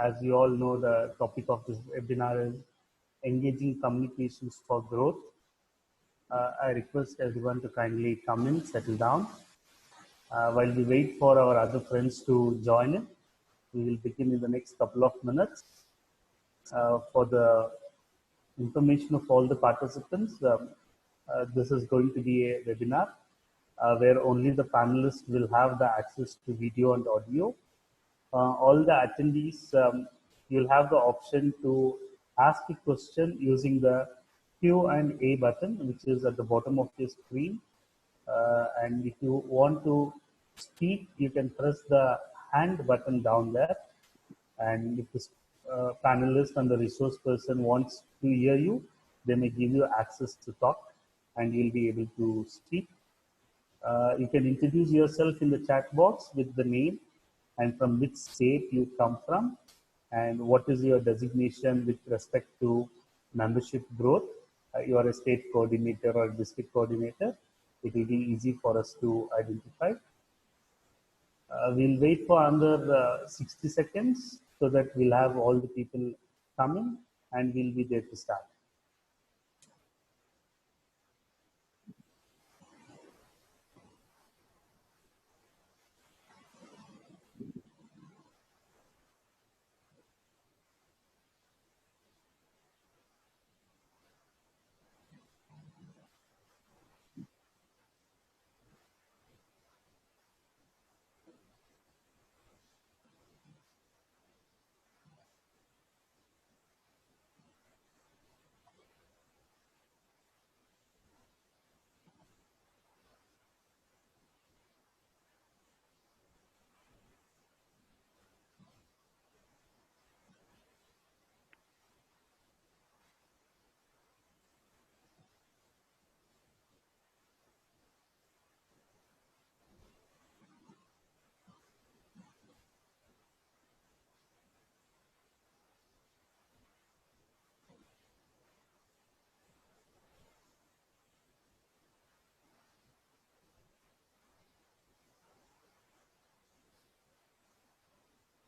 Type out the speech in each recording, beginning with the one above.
As you all know, the topic of this webinar is engaging communications for growth. I request everyone to kindly come in, settle down. While we wait for our other friends to join in, we will begin in the next couple of minutes. For the information of all the participants, this is going to be a webinar where only the panelists will have the access to video and audio. All the attendees, you'll have the option to ask a question using the Q&A button, which is at the bottom of your screen. And if you want to speak, you can press the hand button down there. And if the panelist and the resource person wants to hear you, they may give you access to talk and you'll be able to speak. You can introduce yourself in the chat box with the name and from which state you come from and what is your designation with respect to membership growth. You are a state coordinator or district coordinator. It will be easy for us to identify. We'll wait for another 60 seconds so that we'll have all the people coming and we'll be there to start.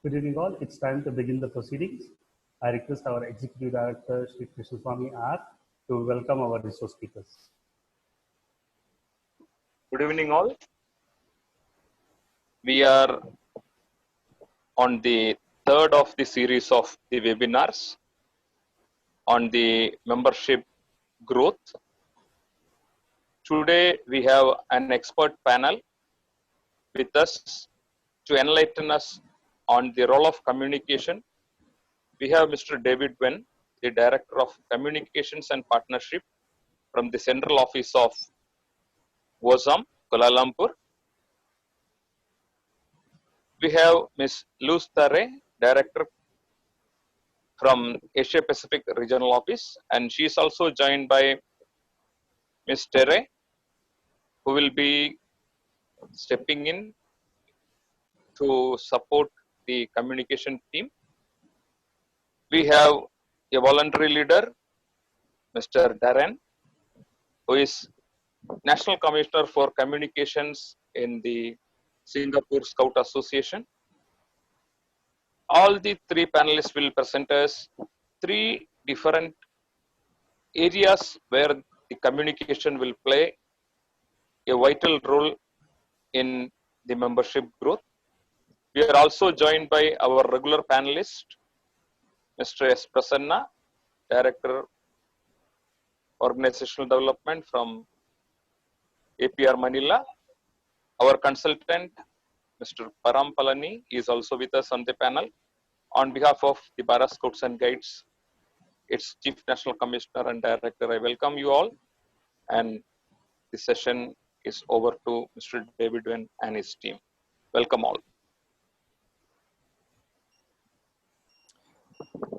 Good evening all. It's time to begin the proceedings. I request our Executive Director, Shri Krishnaswamy R, to welcome our resource speakers. Good evening all. We are on the third of the series of the webinars on the membership growth. Today we have an expert panel with us to enlighten us on the role of communication. We have Mr. David Wen, the Director of Communications and Partnership from the Central Office of WOSAM, Kuala Lumpur. We have Ms. Luz Tare, Director from Asia Pacific Regional Office, and she is also joined by Ms. Tere, who will be stepping in to support the communication team. We have a voluntary leader, Mr. Darren, who is National Commissioner for Communications in the Singapore Scout Association. All the three panelists will present us three different areas where the communication will play a vital role in the membership growth. We are also joined by our regular panelist, Mr. S. Prasanna, Director Organizational Development from APR Manila. Our consultant, Mr. Param Palani, is also with us on the panel. On behalf of the Bharat Scouts and Guides, its Chief National Commissioner and Director, I welcome you all. And the session is over to Mr. David Wen and his team. Welcome all.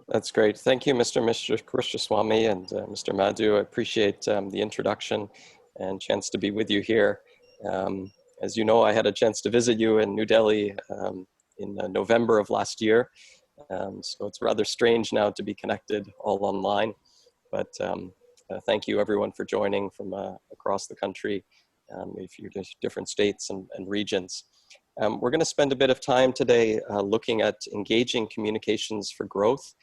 That's great. Thank you, Mr. Krishnaswamy and Mr. Madhu. I appreciate the introduction and chance to be with you here. As you know, I had a chance to visit you in New Delhi in November of last year. So it's rather strange now to be connected all online. But thank you everyone for joining from across the country, if you're different states and regions. We're going to spend a bit of time today looking at engaging communications for growth.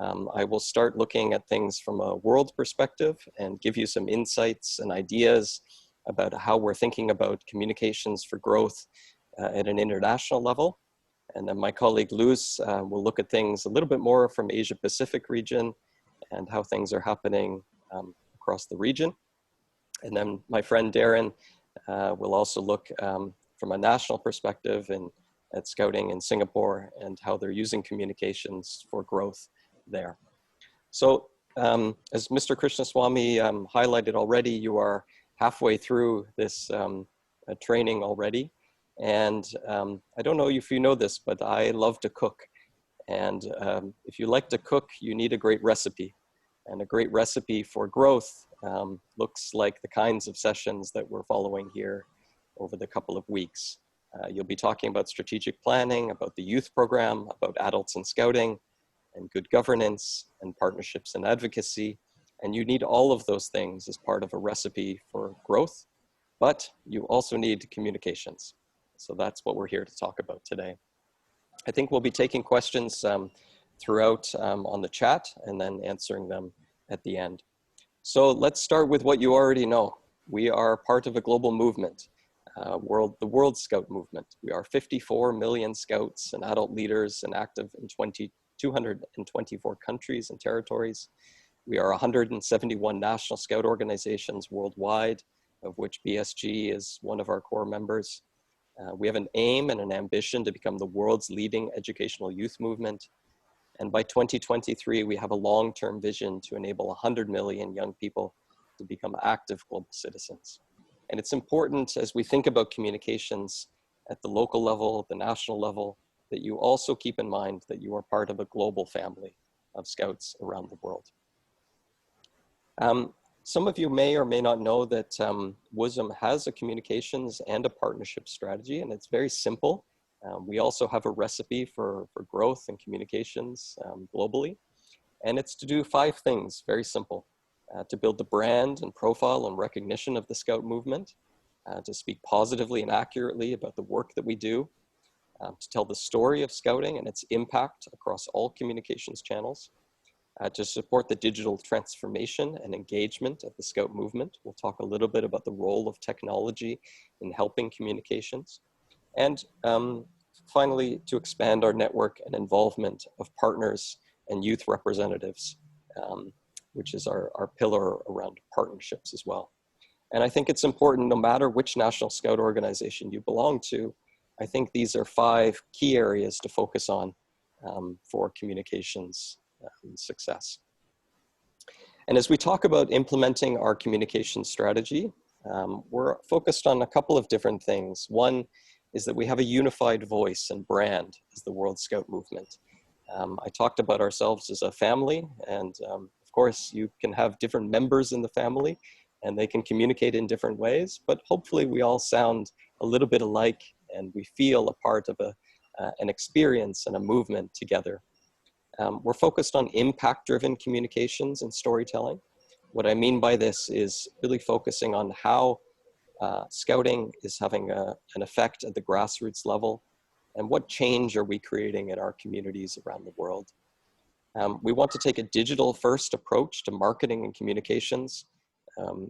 I will start looking at things from a world perspective and give you some insights and ideas about how we're thinking about communications for growth at an international level. And then my colleague Luz will look at things a little bit more from Asia Pacific region and how things are happening across the region. And then my friend Darren will also look from a national perspective at scouting in Singapore and how they're using communications for growth there. So as Mr. Krishnaswamy highlighted already, you are halfway through this training already. And I don't know if you know this, but I love to cook. And if you like to cook, you need a great recipe. And a great recipe for growth looks like the kinds of sessions that we're following here over the couple of weeks. You'll be talking about strategic planning, about the youth program, about adults in scouting, and good governance, and partnerships and advocacy. And you need all of those things as part of a recipe for growth, but you also need communications. So that's what we're here to talk about today. I think we'll be taking questions throughout on the chat and then answering them at the end. So let's start with what you already know. We are part of a global movement, the World Scout movement. We are 54 million scouts and adult leaders and active in 224 countries and territories. We are 171 national scout organizations worldwide, of which BSG is one of our core members. We have an aim and an ambition to become the world's leading educational youth movement. And by 2023, we have a long-term vision to enable 100 million young people to become active global citizens. And it's important as we think about communications at the local level, the national level, that you also keep in mind that you are part of a global family of scouts around the world. Some of you may or may not know that WUSM has a communications and a partnership strategy, and it's very simple. We also have a recipe for growth and communications globally. And it's to do 5 things, very simple. To build the brand and profile and recognition of the Scout movement, to speak positively and accurately about the work that we do, to tell the story of Scouting and its impact across all communications channels, to support the digital transformation and engagement of the Scout movement. We'll talk a little bit about the role of technology in helping communications. And finally, to expand our network and involvement of partners and youth representatives, which is our pillar around partnerships as well. And I think it's important, no matter which National Scout organization you belong to, I think these are 5 key areas to focus on for communications success. And as we talk about implementing our communication strategy, we're focused on a couple of different things. One is that we have a unified voice and brand as the World Scout movement. I talked about ourselves as a family, and of course you can have different members in the family and they can communicate in different ways, but hopefully we all sound a little bit alike and we feel a part of an experience and a movement together. We're focused on impact-driven communications and storytelling. What I mean by this is really focusing on how Scouting is having an effect at the grassroots level, and what change are we creating in our communities around the world. We want to take a digital-first approach to marketing and communications.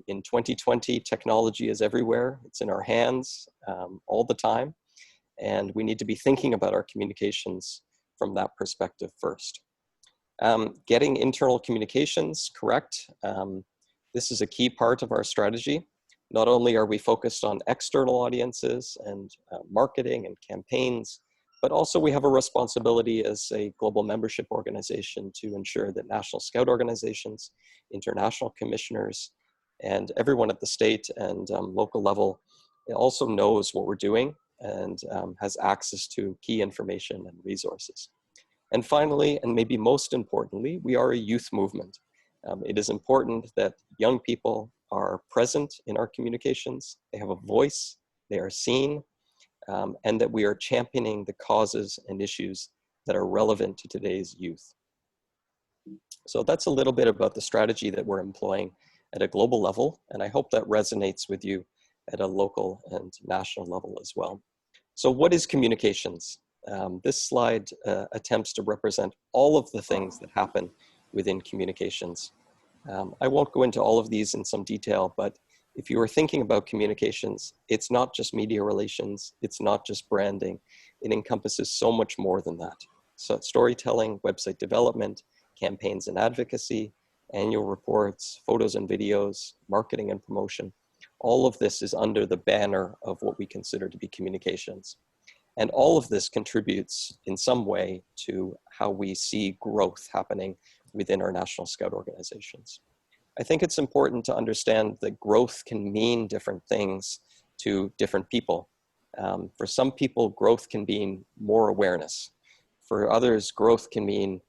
In 2020, technology is everywhere. It's in our hands all the time, and we need to be thinking about our communications from that perspective first. Getting internal communications correct. This is a key part of our strategy. Not only are we focused on external audiences and marketing and campaigns, but also we have a responsibility as a global membership organization to ensure that National Scout organizations, international commissioners, and everyone at the state and local level also knows what we're doing and has access to key information and resources. And finally, and maybe most importantly, we are a youth movement. It is important that young people are present in our communications, they have a voice, they are seen, and that we are championing the causes and issues that are relevant to today's youth. So that's a little bit about the strategy that we're employing at a global level, and I hope that resonates with you at a local and national level as well. So what is communications? This slide attempts to represent all of the things that happen within communications. I won't go into all of these in some detail, but if you are thinking about communications, it's not just media relations, it's not just branding, it encompasses so much more than that. So storytelling, website development, campaigns and advocacy, annual reports, photos and videos, marketing and promotion, all of this is under the banner of what we consider to be communications. And all of this contributes in some way to how we see growth happening within our National Scout organizations. I think it's important to understand that growth can mean different things to different people. For some people, growth can mean more awareness. For others, growth can mean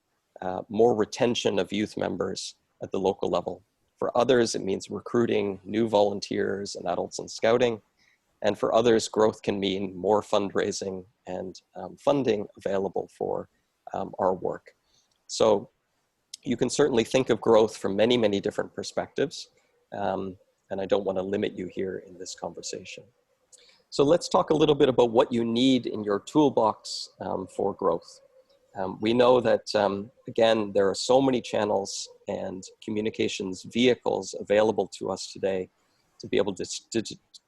more retention of youth members at the local level. For others, it means recruiting new volunteers and adults in scouting. And for others, growth can mean more fundraising and funding available for our work. So you can certainly think of growth from many, many different perspectives. And I don't want to limit you here in this conversation. So let's talk a little bit about what you need in your toolbox for growth. We know that, again, there are so many channels and communications vehicles available to us today to be able to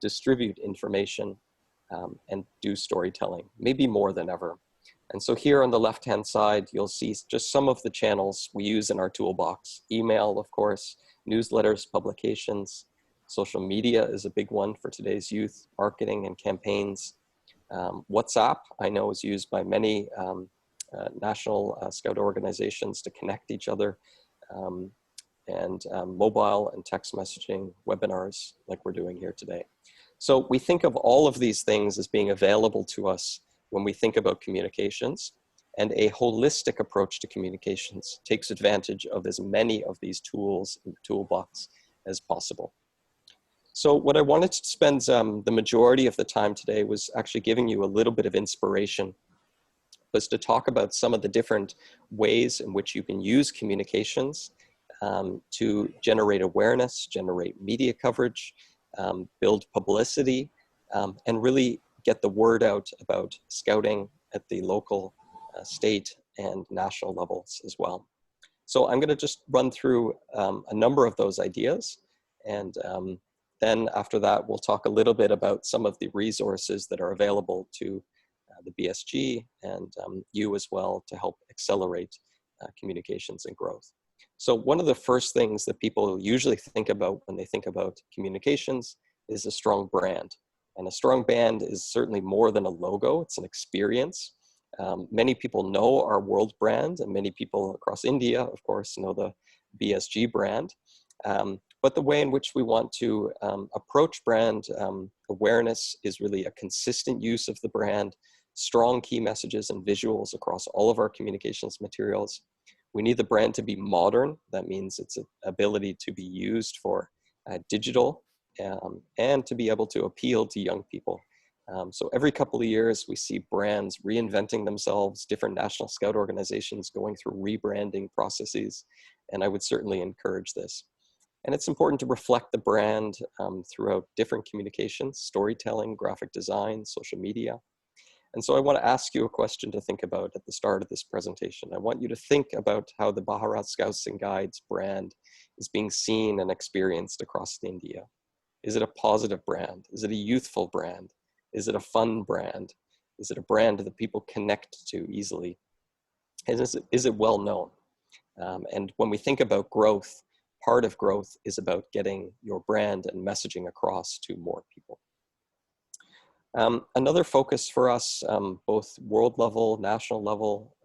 distribute information and do storytelling, maybe more than ever. And so here on the left-hand side, you'll see just some of the channels we use in our toolbox. Email, of course, newsletters, publications, social media is a big one for today's youth, marketing and campaigns. WhatsApp, I know, is used by many National Scout organizations to connect each other, and mobile and text messaging, webinars like we're doing here today. So we think of all of these things as being available to us when we think about communications, and a holistic approach to communications takes advantage of as many of these tools in the toolbox as possible. So what I wanted to spend the majority of the time today was actually giving you a little bit of inspiration, was to talk about some of the different ways in which you can use communications to generate awareness, generate media coverage, build publicity, and really get the word out about scouting at the local, state, and national levels as well. So I'm going to just run through a number of those ideas, and then after that, we'll talk a little bit about some of the resources that are available to the BSG and you as well to help accelerate communications and growth. So one of the first things that people usually think about when they think about communications is a strong brand. And a strong brand is certainly more than a logo, it's an experience. Many people know our world brand, and many people across India, of course, know the BSG brand. But the way in which we want to approach brand awareness is really a consistent use of the brand, strong key messages and visuals across all of our communications materials. We need the brand to be modern. That means its ability to be used for digital and to be able to appeal to young people. So every couple of years, we see brands reinventing themselves, different National Scout organizations going through rebranding processes, and I would certainly encourage this. And it's important to reflect the brand throughout different communications, storytelling, graphic design, social media. And so I want to ask you a question to think about at the start of this presentation. I want you to think about how the Bharat Scouts and Guides brand is being seen and experienced across India. Is it a positive brand? Is it a youthful brand? Is it a fun brand? Is it a brand that people connect to easily? And is it well known? And when we think about growth, part of growth is about getting your brand and messaging across to more people. Another focus for us, both world level, national level,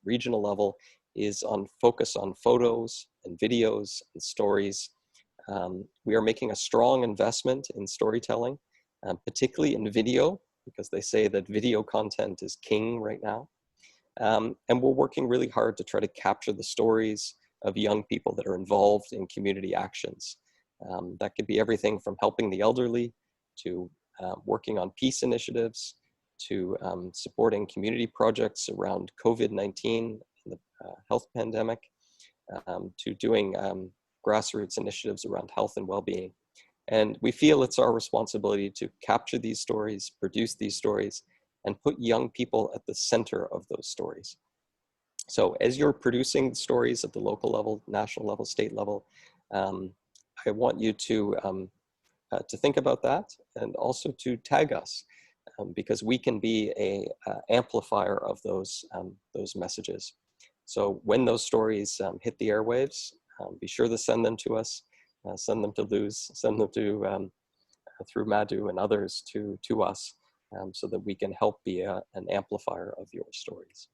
regional level, is on focus on photos and videos and stories. We are making a strong investment in storytelling, particularly in video, because they say that video content is king right now. And we're working really hard to try to capture the stories of young people that are involved in community actions. That could be everything from helping the elderly to working on peace initiatives, to supporting community projects around COVID-19, the health pandemic, to doing grassroots initiatives around health and well-being. And we feel it's our responsibility to capture these stories, produce these stories, and put young people at the center of those stories. So as you're producing stories at the local level, national level, state level, I want you to think about that, and also to tag us, because we can be a amplifier of those messages. So when those stories hit the airwaves, be sure to send them to us, send them to Luz, send them to through Madhu and others to us, so that we can help be an amplifier of your stories.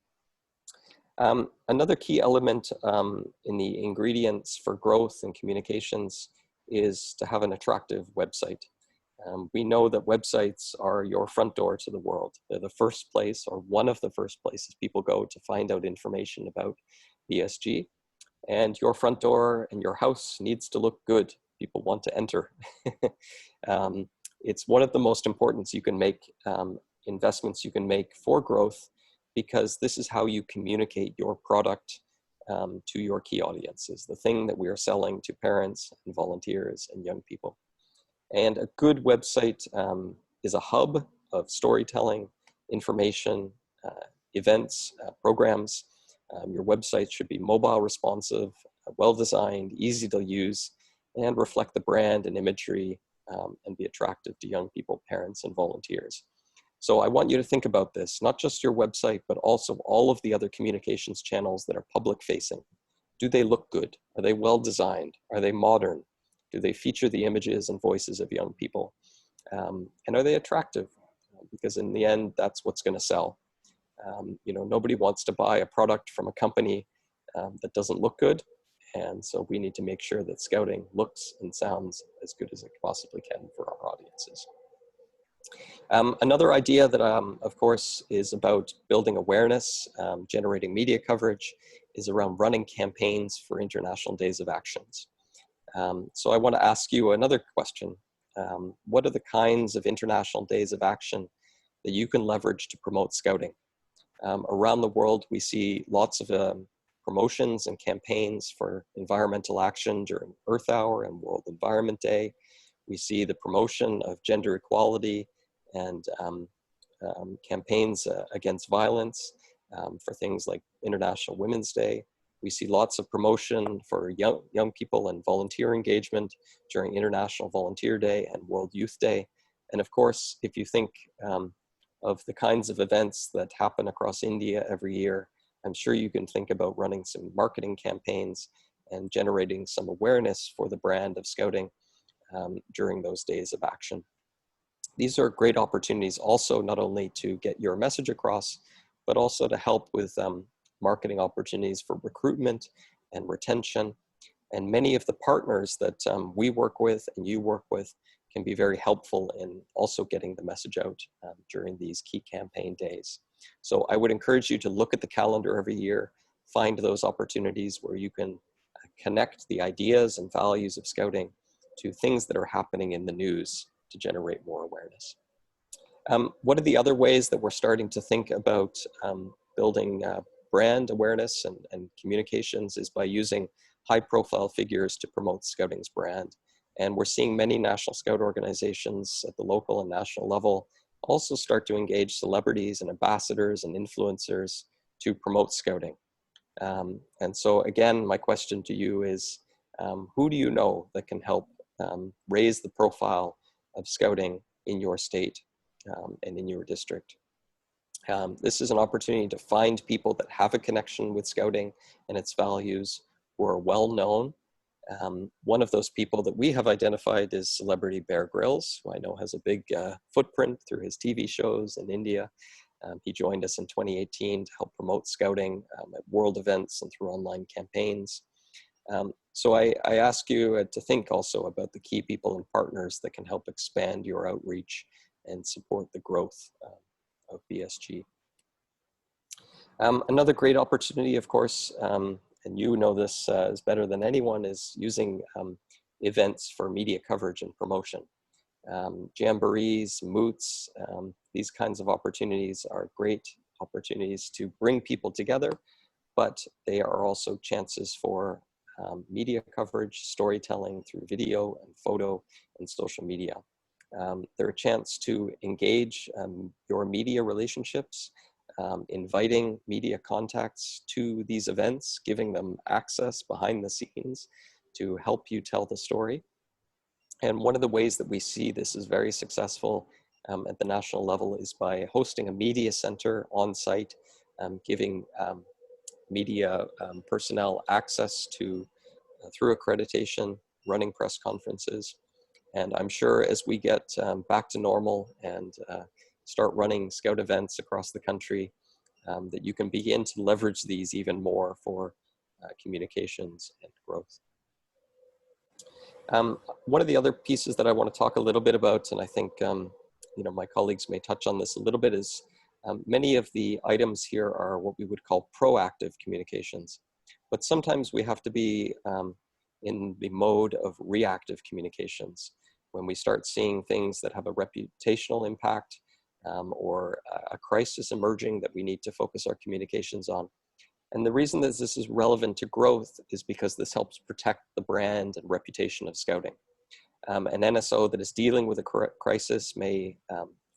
Another key element in the ingredients for growth and communications is to have an attractive website. We know that websites are your front door to the world. They're the first place, or one of the first places people go to find out information about BSG. And your front door and your house needs to look good. People want to enter. It's one of the most important you can make, investments you can make for growth, because this is how you communicate your product to your key audiences, the thing that we are selling to parents and volunteers and young people. And a good website is a hub of storytelling, information, events, programs. Your website should be mobile responsive, well-designed, easy to use, and reflect the brand and imagery, and be attractive to young people, parents, and volunteers. So I want you to think about this, not just your website, but also all of the other communications channels that are public facing. Do they look good? Are they well designed? Are they modern? Do they feature the images and voices of young people? And are they attractive? Because in the end, that's what's going to sell. You know, nobody wants to buy a product from a company that doesn't look good. And so we need to make sure that scouting looks and sounds as good as it possibly can for our audiences. Another idea that, of course, is about building awareness, generating media coverage, is around running campaigns for International Days of Actions. So I want to ask you another question. What are the kinds of International Days of Action that you can leverage to promote scouting? Around the world, we see lots of promotions and campaigns for environmental action during Earth Hour and World Environment Day. We see the promotion of gender equality and campaigns against violence for things like International Women's Day. We see lots of promotion for young people and volunteer engagement during International Volunteer Day and World Youth Day. And of course, if you think of the kinds of events that happen across India every year, I'm sure you can think about running some marketing campaigns and generating some awareness for the brand of scouting during those days of action. These are great opportunities also not only to get your message across, but also to help with marketing opportunities for recruitment and retention. And many of the partners that we work with and you work with can be very helpful in also getting the message out during these key campaign days. So I would encourage you to look at the calendar every year, find those opportunities where you can connect the ideas and values of scouting to things that are happening in the news to generate more awareness. One of the other ways that we're starting to think about building brand awareness and communications is by using high-profile figures to promote Scouting's brand. And we're seeing many National Scout organizations at the local and national level also start to engage celebrities and ambassadors and influencers to promote Scouting. And so again, my question to you is, who do you know that can help raise the profile of Scouting in your state and in your district? This is an opportunity to find people that have a connection with Scouting and its values, who are well known. One of those people that we have identified is celebrity Bear Grylls, who I know has a big footprint through his TV shows in India. He joined us in 2018 to help promote Scouting at world events and through online campaigns. So I ask you to think also about the key people and partners that can help expand your outreach and support the growth of BSG. Another great opportunity, of course, and you know this is better than anyone, is using events for media coverage and promotion. Jamborees, moots, these kinds of opportunities are great opportunities to bring people together, but they are also chances for media coverage, storytelling through video and photo and social media. They're a chance to engage your media relationships, inviting media contacts to these events, giving them access behind the scenes to help you tell the story. And one of the ways that we see this is very successful at the national level is by hosting a media center on site, giving media personnel access to, through accreditation, running press conferences. And I'm sure as we get back to normal and start running Scout events across the country, that you can begin to leverage these even more for communications and growth. One of the other pieces that I want to talk a little bit about, and I think you know, my colleagues may touch on this a little bit, is many of the items here are what we would call proactive communications. But sometimes we have to be in the mode of reactive communications when we start seeing things that have a reputational impact or a crisis emerging that we need to focus our communications on. And the reason that this is relevant to growth is because this helps protect the brand and reputation of Scouting. An NSO that is dealing with a crisis may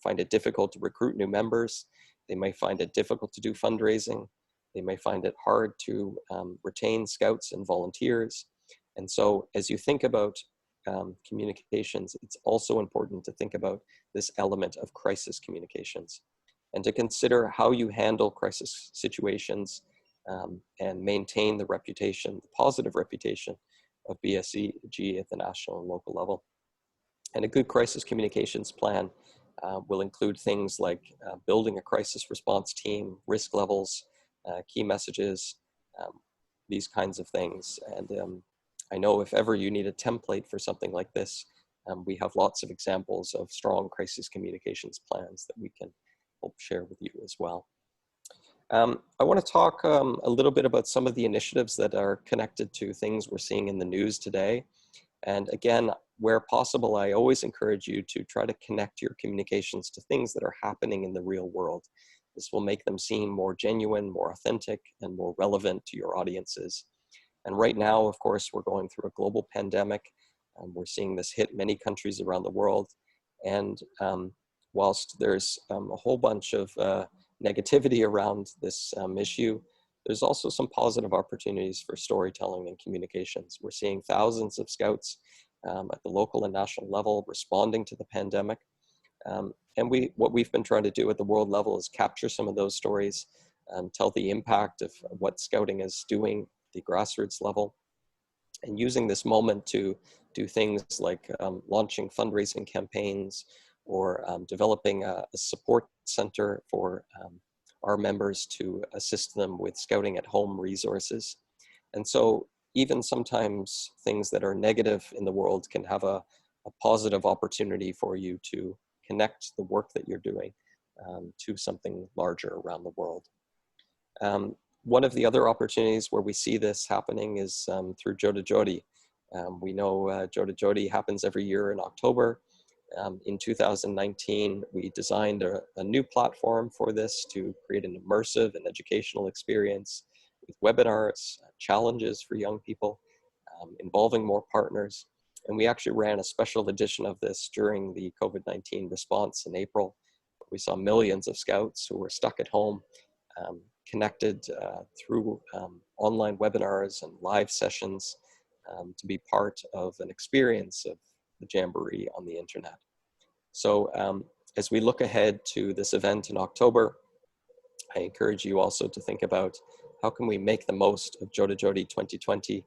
find it difficult to recruit new members. They may find it difficult to do fundraising. They may find it hard to retain Scouts and volunteers. And so as you think about communications, it's also important to think about this element of crisis communications and to consider how you handle crisis situations and maintain the reputation, the positive reputation of BSCG at the national and local level. And a good crisis communications plan will include things like building a crisis response team, risk levels, key messages, these kinds of things. And I know if ever you need a template for something like this, we have lots of examples of strong crisis communications plans that we can help share with you as well. I want to talk a little bit about some of the initiatives that are connected to things we're seeing in the news today. And again, where possible, I always encourage you to try to connect your communications to things that are happening in the real world. This will make them seem more genuine, more authentic, and more relevant to your audiences. And right now, of course, we're going through a global pandemic. We're seeing this hit many countries around the world. And whilst there's a whole bunch of negativity around this issue, there's also some positive opportunities for storytelling and communications. We're seeing thousands of Scouts at the local and national level responding to the pandemic. And what we've been trying to do at the world level is capture some of those stories, tell the impact of what Scouting is doing at the grassroots level, and using this moment to do things like launching fundraising campaigns or developing a support center for our members to assist them with Scouting at home resources. And so even sometimes things that are negative in the world can have a positive opportunity for you to connect the work that you're doing to something larger around the world. One of the other opportunities where we see this happening is through Jota Joti. We know Jota Joti happens every year in October. In 2019, we designed a new platform for this to create an immersive and educational experience with webinars, challenges for young people, involving more partners. And we actually ran a special edition of this during the COVID-19 response in April. We saw millions of Scouts who were stuck at home, connected through online webinars and live sessions to be part of an experience of the Jamboree on the internet. So as we look ahead to this event in October, I encourage you also to think about how can we make the most of Jota Joti 2020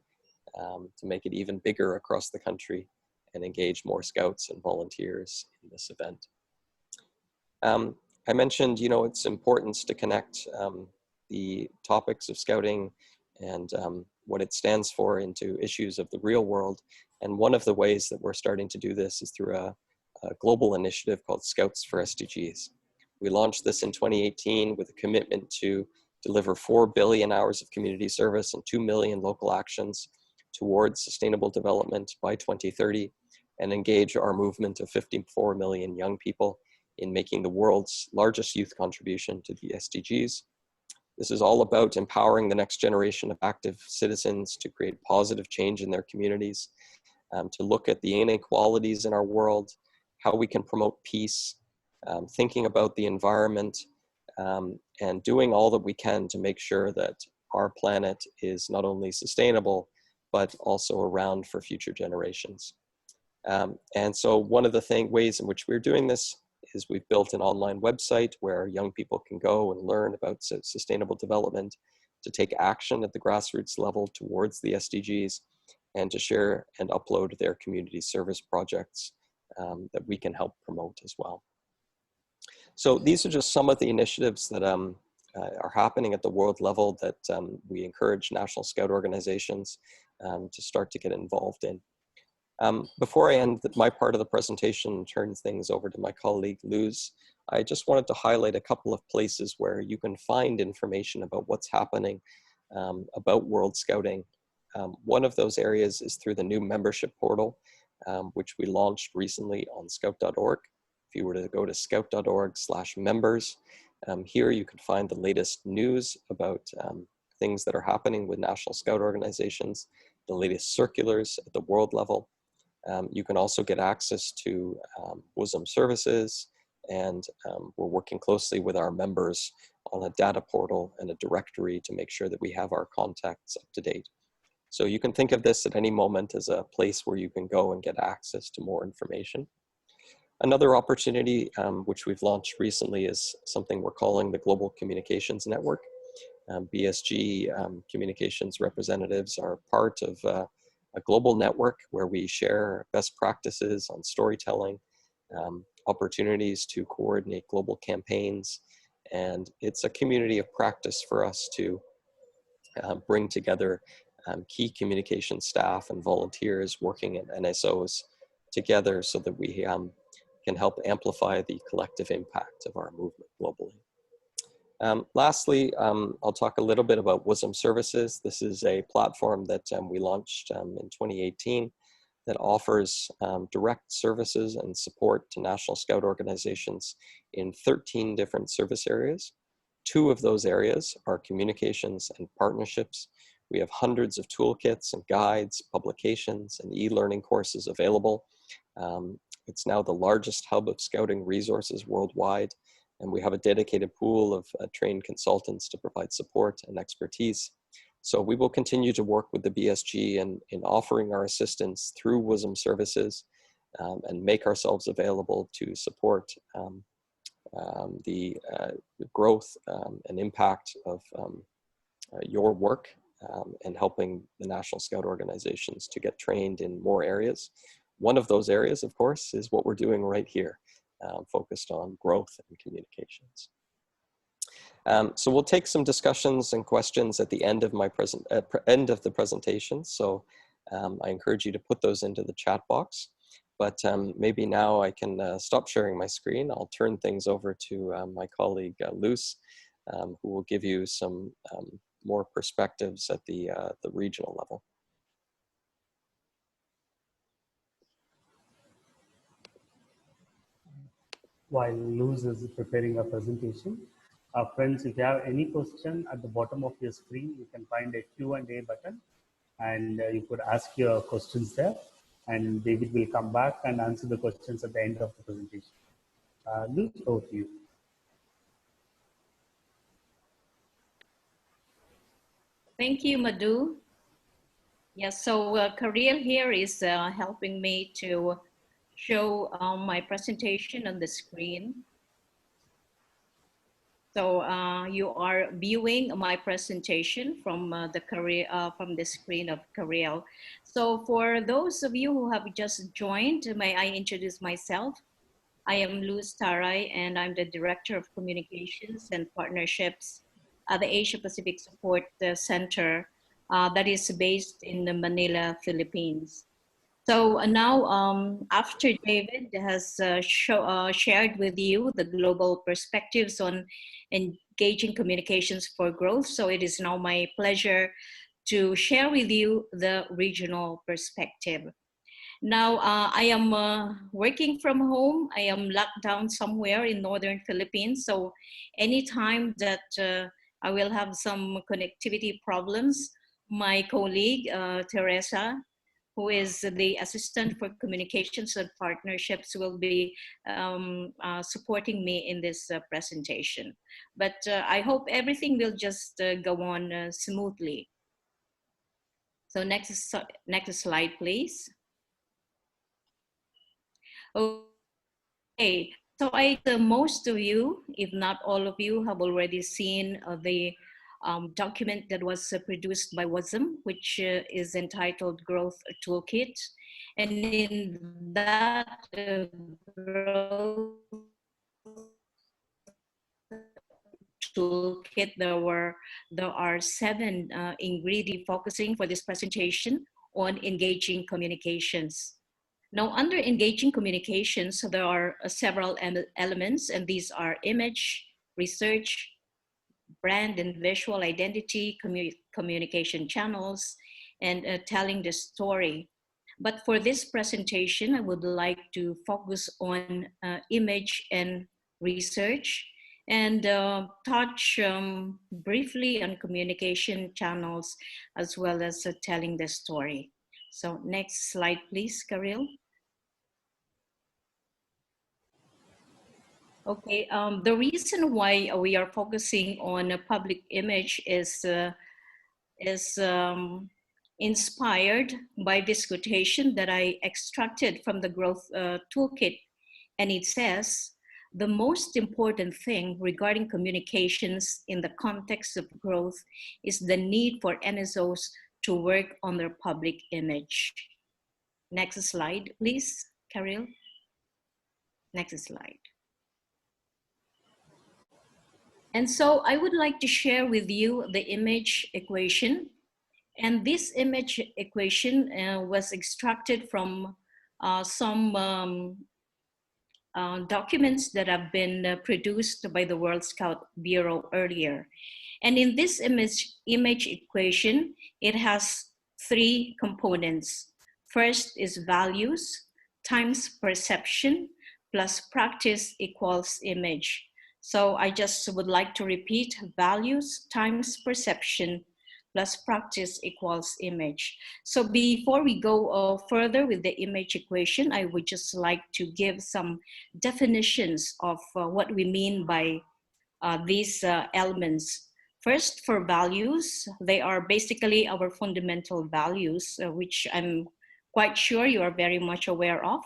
to make it even bigger across the country and engage more Scouts and volunteers in this event. I mentioned, you know, its importance to connect the topics of Scouting and what it stands for into issues of the real world. And one of the ways that we're starting to do this is through a global initiative called Scouts for SDGs. We launched this in 2018 with a commitment to deliver 4 billion hours of community service and 2 million local actions towards sustainable development by 2030 and engage our movement of 54 million young people in making the world's largest youth contribution to the SDGs. This is all about empowering the next generation of active citizens to create positive change in their communities, to look at the inequalities in our world, how we can promote peace, thinking about the environment, and doing all that we can to make sure that our planet is not only sustainable, but also around for future generations. And so one of the ways in which we're doing this is we've built an online website where young people can go and learn about sustainable development, to take action at the grassroots level towards the SDGs, and to share and upload their community service projects that we can help promote as well. So these are just some of the initiatives that are happening at the world level that we encourage National Scout organizations to start to get involved in. Before I end my part of the presentation and turn things over to my colleague Luz, I just wanted to highlight a couple of places where you can find information about what's happening about World Scouting. One of those areas is through the new membership portal, which we launched recently on scout.org. If you were to go to scout.org/members, here you can find the latest news about things that are happening with National Scout organizations, the latest circulars at the world level. You can also get access to WUSM services, and we're working closely with our members on a data portal and a directory to make sure that we have our contacts up to date. So you can think of this at any moment as a place where you can go and get access to more information. Another opportunity, which we've launched recently, is something we're calling the Global Communications Network. BSG communications representatives are part of a global network where we share best practices on storytelling, opportunities to coordinate global campaigns, and it's a community of practice for us to bring together key communication staff and volunteers working at NSOs together so that we can help amplify the collective impact of our movement globally. Lastly, I'll talk a little bit about WUSM Services. This is a platform that we launched in 2018 that offers direct services and support to National Scout organizations in 13 different service areas. 2 of those areas are communications and partnerships. We have hundreds of toolkits and guides, publications, and e-learning courses available. It's now the largest hub of scouting resources worldwide, and we have a dedicated pool of trained consultants to provide support and expertise. So we will continue to work with the BSG in offering our assistance through WUSM Services and make ourselves available to support the growth and impact of your work and helping the National Scout organizations to get trained in more areas. One of those areas, of course, is what we're doing right here, focused on growth and communications. So we'll take some discussions and questions at the end of the presentation. So I encourage you to put those into the chat box. But maybe now I can stop sharing my screen. I'll turn things over to my colleague Luz, who will give you some more perspectives at the regional level. While Luz is preparing a presentation, friends, if you have any question, at the bottom of your screen, you can find a Q&A button, and you could ask your questions there, and David will come back and answer the questions at the end of the presentation. Luz, over to you. Thank you, Madhu. Yes, so Kariel here is helping me to show my presentation on the screen. So you are viewing my presentation from the screen of Kariel. So for those of you who have just joined, may I introduce myself? I am Luz Taray, and I'm the Director of Communications and Partnerships at the Asia Pacific Support Center that is based in Manila, Philippines. So now, after David has shared with you the global perspectives on engaging communications for growth, so it is now my pleasure to share with you the regional perspective. Now, I am working from home. I am locked down somewhere in northern Philippines. So anytime that I will have some connectivity problems, my colleague, Teresa, who is the Assistant for Communications and Partnerships, will be supporting me in this presentation. But I hope everything will just go on smoothly. So next slide, please. Okay, so most of you, if not all of you, have already seen the document that was produced by WASM, which is entitled Growth Toolkit. And in that growth toolkit, there are 7 ingredients focusing for this presentation on engaging communications. Now, under engaging communications, there are several elements, and these are image, research, brand and visual identity, communication channels, and telling the story. But for this presentation, I would like to focus on image and research, and touch briefly on communication channels, as well as telling the story. So next slide, please, Karil. Okay, the reason why we are focusing on a public image is inspired by this quotation that I extracted from the Growth Toolkit. And it says, the most important thing regarding communications in the context of growth is the need for NSOs to work on their public image. Next slide, please, Karil. Next slide. And so I would like to share with you the image equation. And this image equation was extracted from some documents that have been produced by the World Scout Bureau earlier. And in this image equation, it has 3 components. First is values times perception plus practice equals image. So I just would like to repeat: values times perception plus practice equals image. So before we go further with the image equation, I would just like to give some definitions of what we mean by these elements. First, for values, they are basically our fundamental values, which I'm quite sure you are very much aware of.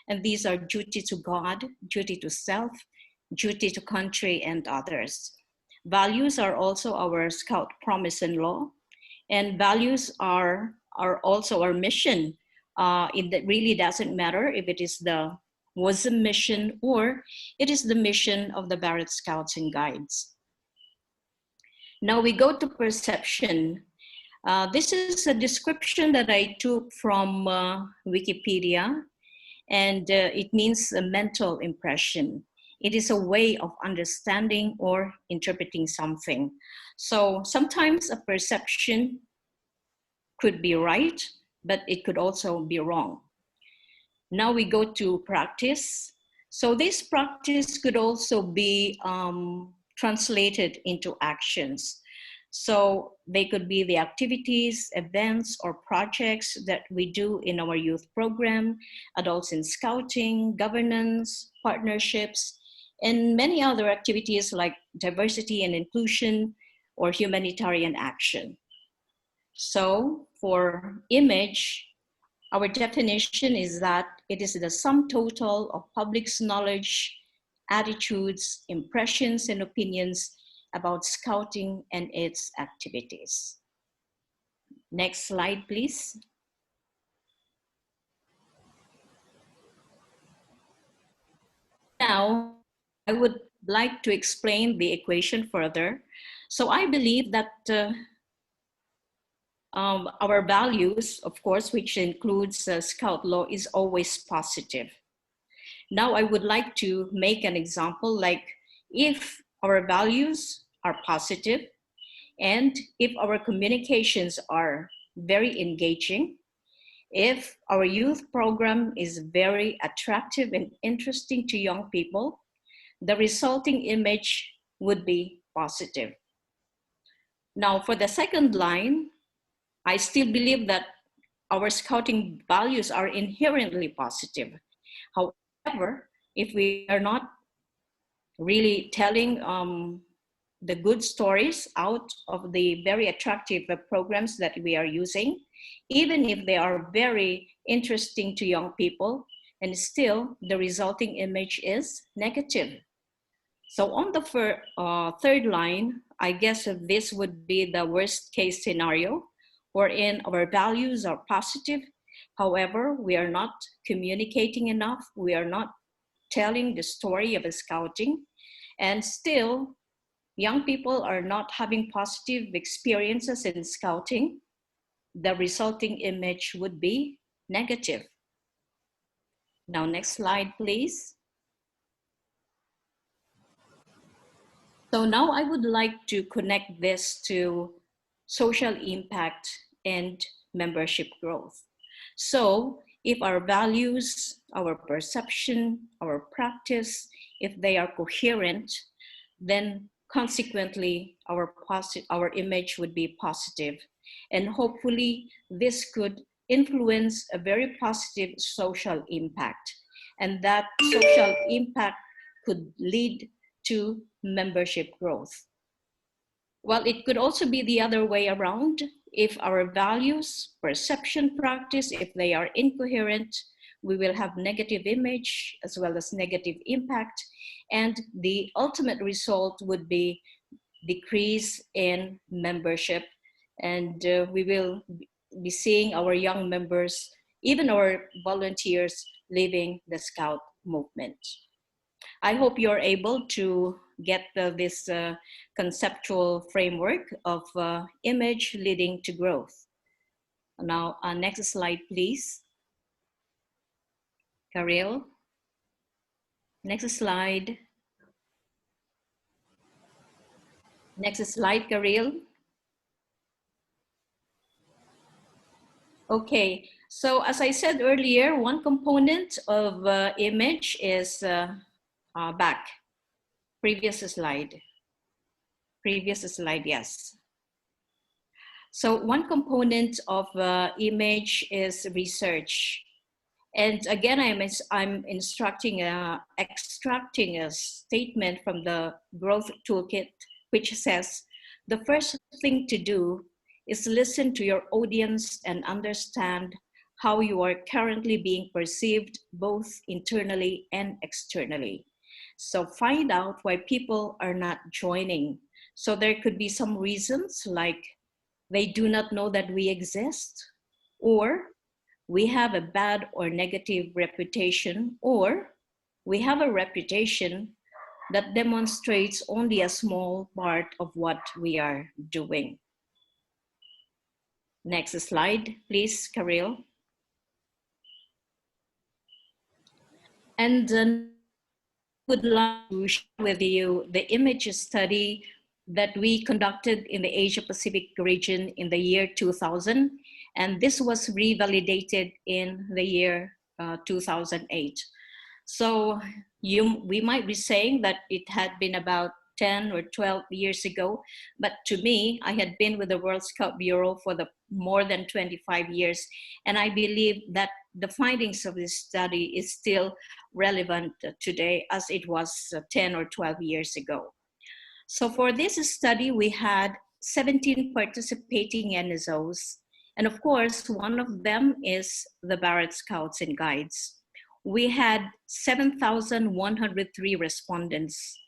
And these are duty to God, duty to self, duty to country, and others. Values are also our Scout promise and law, and values are also our mission. It really doesn't matter if it is the WASM mission or it is the mission of the Barrett Scouts and Guides. Now we go to perception. This is a description that I took from Wikipedia, and it means a mental impression. It is a way of understanding or interpreting something. So sometimes a perception could be right, but it could also be wrong. Now we go to practice. So this practice could also be translated into actions. So they could be the activities, events, or projects that we do in our youth program, adults in scouting, governance, partnerships, and many other activities like diversity and inclusion or humanitarian action. So for image, our definition is that it is the sum total of public's knowledge, attitudes, impressions, and opinions about scouting and its activities. Next slide, please. Now, I would like to explain the equation further. So I believe that our values, of course, which includes Scout law, is always positive. Now I would like to make an example, like if our values are positive and if our communications are very engaging, if our youth program is very attractive and interesting to young people, the resulting image would be positive. Now for the second line, I still believe that our scouting values are inherently positive. However, if we are not really telling the good stories out of the very attractive programs that we are using, even if they are very interesting to young people, and still the resulting image is negative. So on the third line, I guess this would be the worst case scenario, wherein our values are positive. However, we are not communicating enough. We are not telling the story of scouting. And still, young people are not having positive experiences in scouting. The resulting image would be negative. Now, next slide, please. So now I would like to connect this to social impact and membership growth. So if our values, our perception, our practice, if they are coherent, then consequently our image would be positive. And hopefully this could influence a very positive social impact. And that social impact could lead to membership growth. Well, it could also be the other way around. If our values, perception, practice, if they are incoherent, we will have negative image as well as negative impact. And the ultimate result would be decrease in membership. And we will be seeing our young members, even our volunteers, leaving the Scout movement. I hope you're able to get this conceptual framework of image leading to growth. Now, next slide, please. Karel. Next slide. Next slide, Karel. Okay, so as I said earlier, one component of image is back. Previous slide. Previous slide, yes. So one component of image is research. And again, I'm extracting a statement from the Growth Toolkit, which says, the first thing to do is listen to your audience and understand how you are currently being perceived, both internally and externally. So find out why people are not joining. So there could be some reasons like they do not know that we exist, or we have a bad or negative reputation, or we have a reputation that demonstrates only a small part of what we are doing. Next slide, please, Karel. And I would like to share with you the image study that we conducted in the Asia Pacific region in the year 2000. And this was revalidated in the year 2008. So we might be saying that it had been about 10 or 12 years ago, but to me, I had been with the World Scout Bureau for more than 25 years, and I believe that the findings of this study is still relevant today as it was 10 or 12 years ago. So for this study, we had 17 participating NSOs, and of course, one of them is the Barrett Scouts and Guides. We had 7,103 respondents.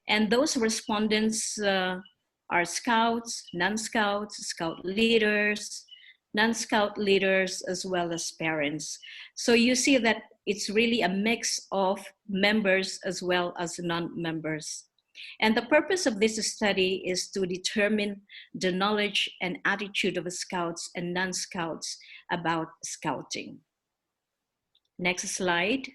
And those respondents are scouts, non-scouts, scout leaders, non-scout leaders, as well as parents. So you see that it's really a mix of members as well as non-members. And the purpose of this study is to determine the knowledge and attitude of scouts and non-scouts about scouting. Next slide.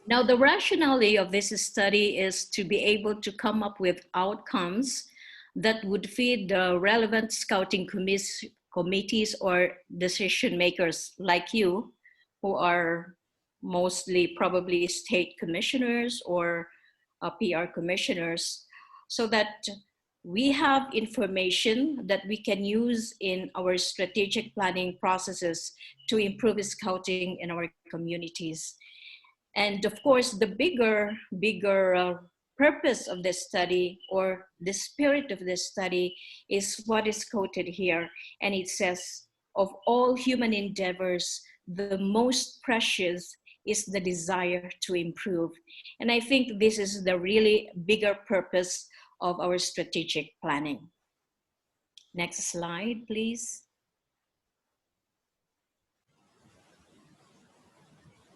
Now, the rationale of this study is to be able to come up with outcomes that would feed the relevant scouting committees or decision makers like you, who are mostly probably state commissioners or PR commissioners, so that we have information that we can use in our strategic planning processes to improve scouting in our communities. And of course, the bigger purpose of this study, or the spirit of this study, is what is quoted here. And it says, of all human endeavors, the most precious is the desire to improve. And I think this is the really bigger purpose of our strategic planning. Next slide, please.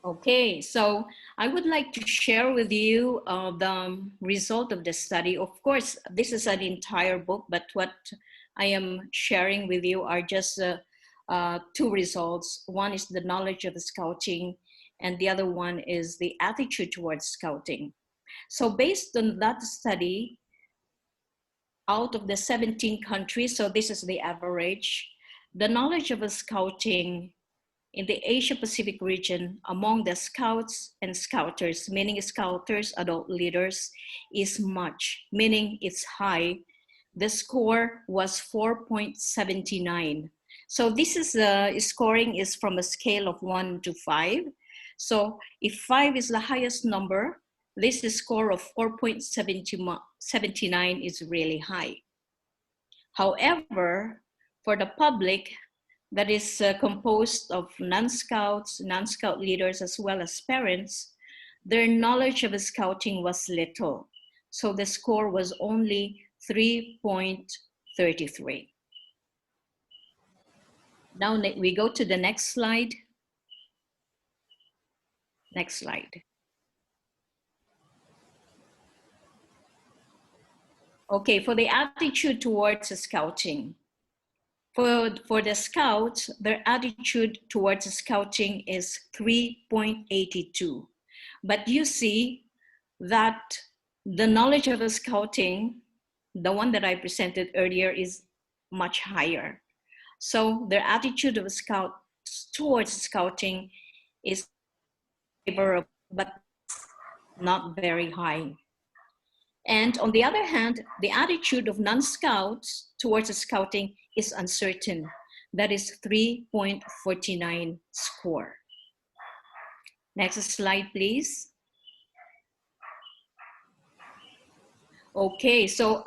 Okay, so I would like to share with you the result of the study. Of course, this is an entire book, but what I am sharing with you are just two results. One is the knowledge of scouting, and the other one is the attitude towards scouting. So based on that study, out of the 17 countries, so this is the average, the knowledge of scouting in the Asia Pacific region among the scouts and scouters, meaning scouters, adult leaders, is much, meaning it's high. The score was 4.79. So this is scoring is from a scale of 1 to 5. So if 5 is the highest number, this score of 4.79 is really high. However, for the public, that is composed of non-scouts, non-scout leaders, as well as parents, their knowledge of scouting was little. So the score was only 3.33. Now we go to the next slide. Next slide. Okay, for the attitude towards scouting. For the scouts, their attitude towards scouting is 3.82. But you see that the knowledge of scouting, the one that I presented earlier, is much higher. So their attitude of scouts towards scouting is favorable, but not very high. And on the other hand, the attitude of non-scouts towards scouting is uncertain. That is 3.49 score. Next slide, please. Okay, so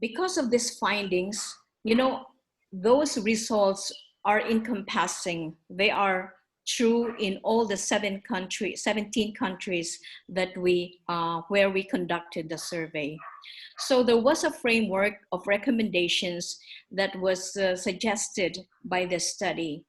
because of these findings, you know, those results are encompassing. They are true in all the 17 countries that where we conducted the survey. So there was a framework of recommendations that was suggested by the study.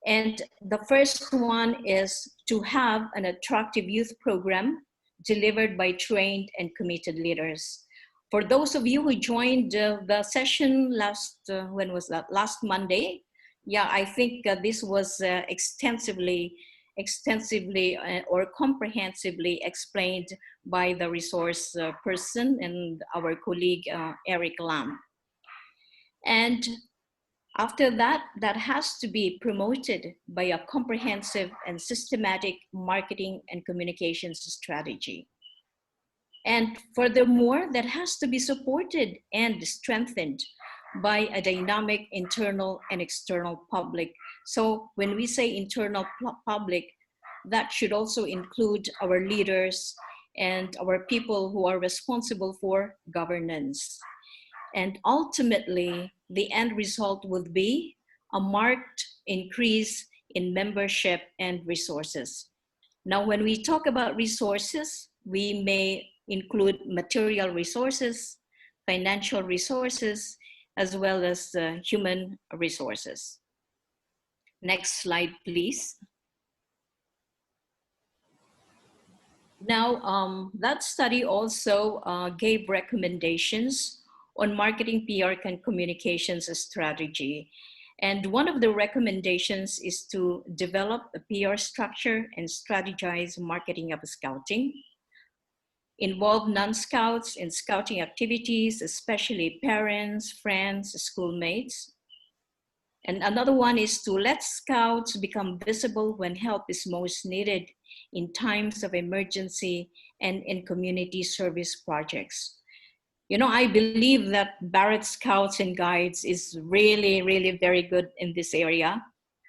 And the first one is to have an attractive youth program delivered by trained and committed leaders. For those of you who joined the session when was that? Last Monday. Yeah, I think this was extensively or comprehensively explained by the resource person and our colleague, Eric Lam. And after that, that has to be promoted by a comprehensive and systematic marketing and communications strategy. And furthermore, that has to be supported and strengthened by a dynamic internal and external public. So when we say internal public, that should also include our leaders and our people who are responsible for governance. And ultimately, the end result would be a marked increase in membership and resources. Now, when we talk about resources, we may include material resources, financial resources, as well as human resources. Next slide, please. Now, that study also gave recommendations on marketing, PR, and communications strategy. And one of the recommendations is to develop a PR structure and strategize marketing of scouting. Involve non-scouts in scouting activities, especially parents, friends, schoolmates. And another one is to let scouts become visible when help is most needed in times of emergency and in community service projects. You know, I believe that Barrett Scouts and Guides is really, really very good in this area.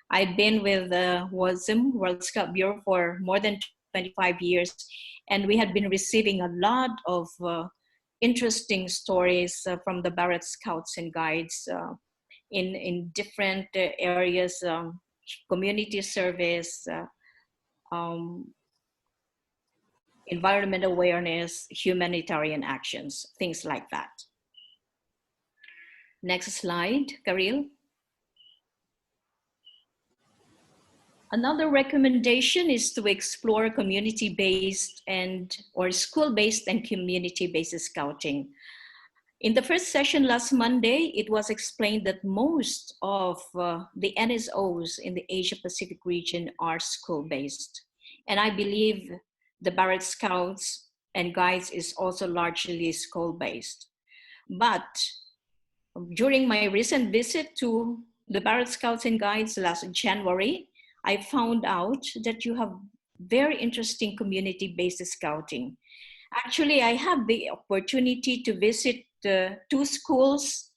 I've been with the WASM, World Scout Bureau, for more than 25 years, and we had been receiving a lot of interesting stories from the Barrett Scouts and Guides in different areas, community service, um, environmental awareness, humanitarian actions, things like that. Next slide, Karil. Another recommendation is to explore community-based or school-based and community-based scouting. In the first session last Monday, it was explained that most of the NSOs in the Asia Pacific region are school-based. And I believe the Barrett Scouts and Guides is also largely school-based. But during my recent visit to the Barrett Scouts and Guides last January, I found out that you have very interesting community-based scouting. Actually, I have the opportunity to visit two schools,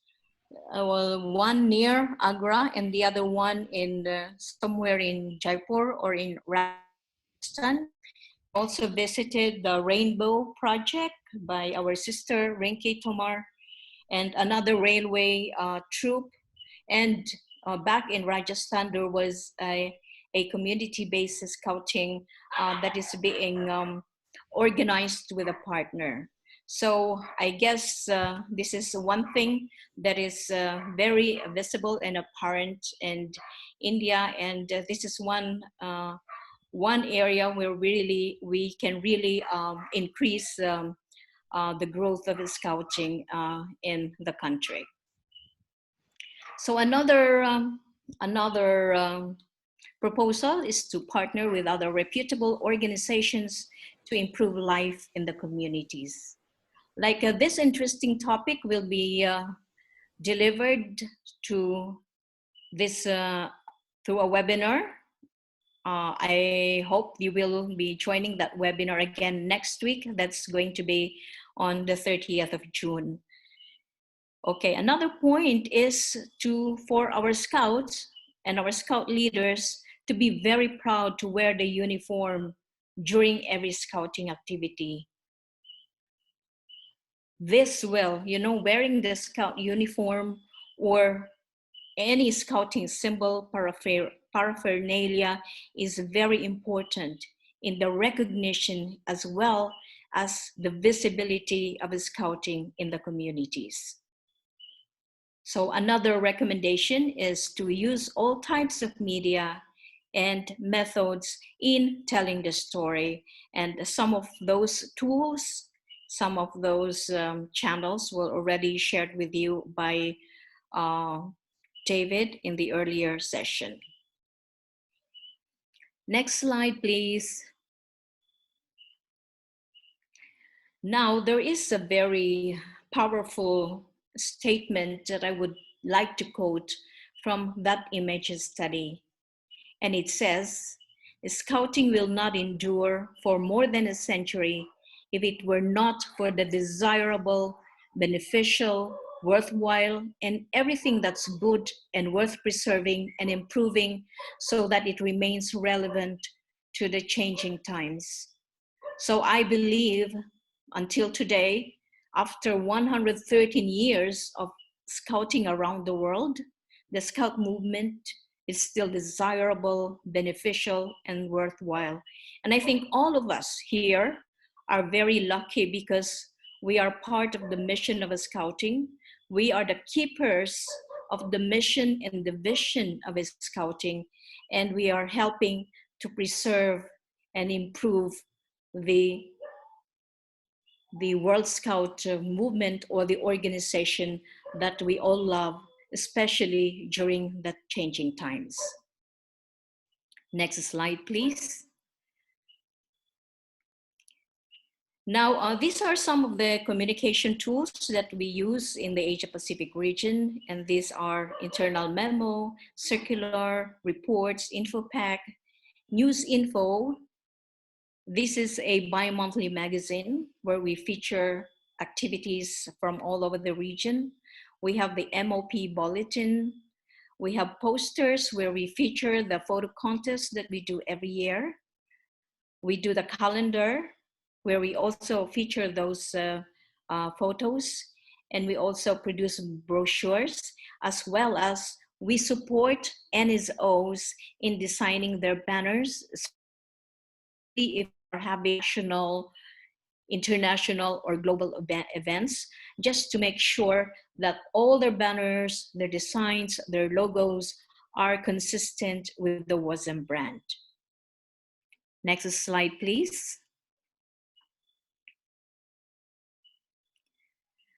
one near Agra and the other one in somewhere in Jaipur or in Rajasthan. Also visited the Rainbow Project by our sister Rinki Tomar and another railway troop. And back in Rajasthan, there was a community-based scouting that is being organized with a partner. So I guess this is one thing that is very visible and apparent in India, and this is one area where we can really increase the growth of scouting in the country. So another proposal is to partner with other reputable organizations to improve life in the communities. Like this interesting topic will be delivered to this through a webinar. I hope you will be joining that webinar again next week. That's going to be on the 30th of June. Okay, another point is for our scouts and our scout leaders to be very proud to wear the uniform during every scouting activity. This will, wearing the scout uniform or any scouting symbol paraphernalia is very important in the recognition as well as the visibility of scouting in the communities. So another recommendation is to use all types of media and methods in telling the story. And some of those tools, some of those channels were already shared with you by David in the earlier session. Next slide, please. Now, there is a very powerful statement that I would like to quote from that image study. And it says, "Scouting will not endure for more than a century if it were not for the desirable, beneficial, worthwhile, and everything that's good and worth preserving and improving so that it remains relevant to the changing times." So I believe until today, after 113 years of scouting around the world, the scout movement is still desirable, beneficial, and worthwhile. And I think all of us here are very lucky because we are part of the mission of scouting. We are the keepers of the mission and the vision of scouting, and we are helping to preserve and improve the World Scout movement or the organization that we all love, especially during the changing times. Next slide, please. Now, these are some of the communication tools that we use in the Asia Pacific region, and these are internal memo, circular, reports, info pack, news info. This is a bi-monthly magazine where we feature activities from all over the region. We have the MOP bulletin. We have posters where we feature the photo contest that we do every year. We do the calendar where we also feature those photos, and we also produce brochures, as well as we support NSOs in designing their banners, especially if they're having national, international, or global events, just to make sure that all their banners, their designs, their logos are consistent with the WASM brand. Next slide, please.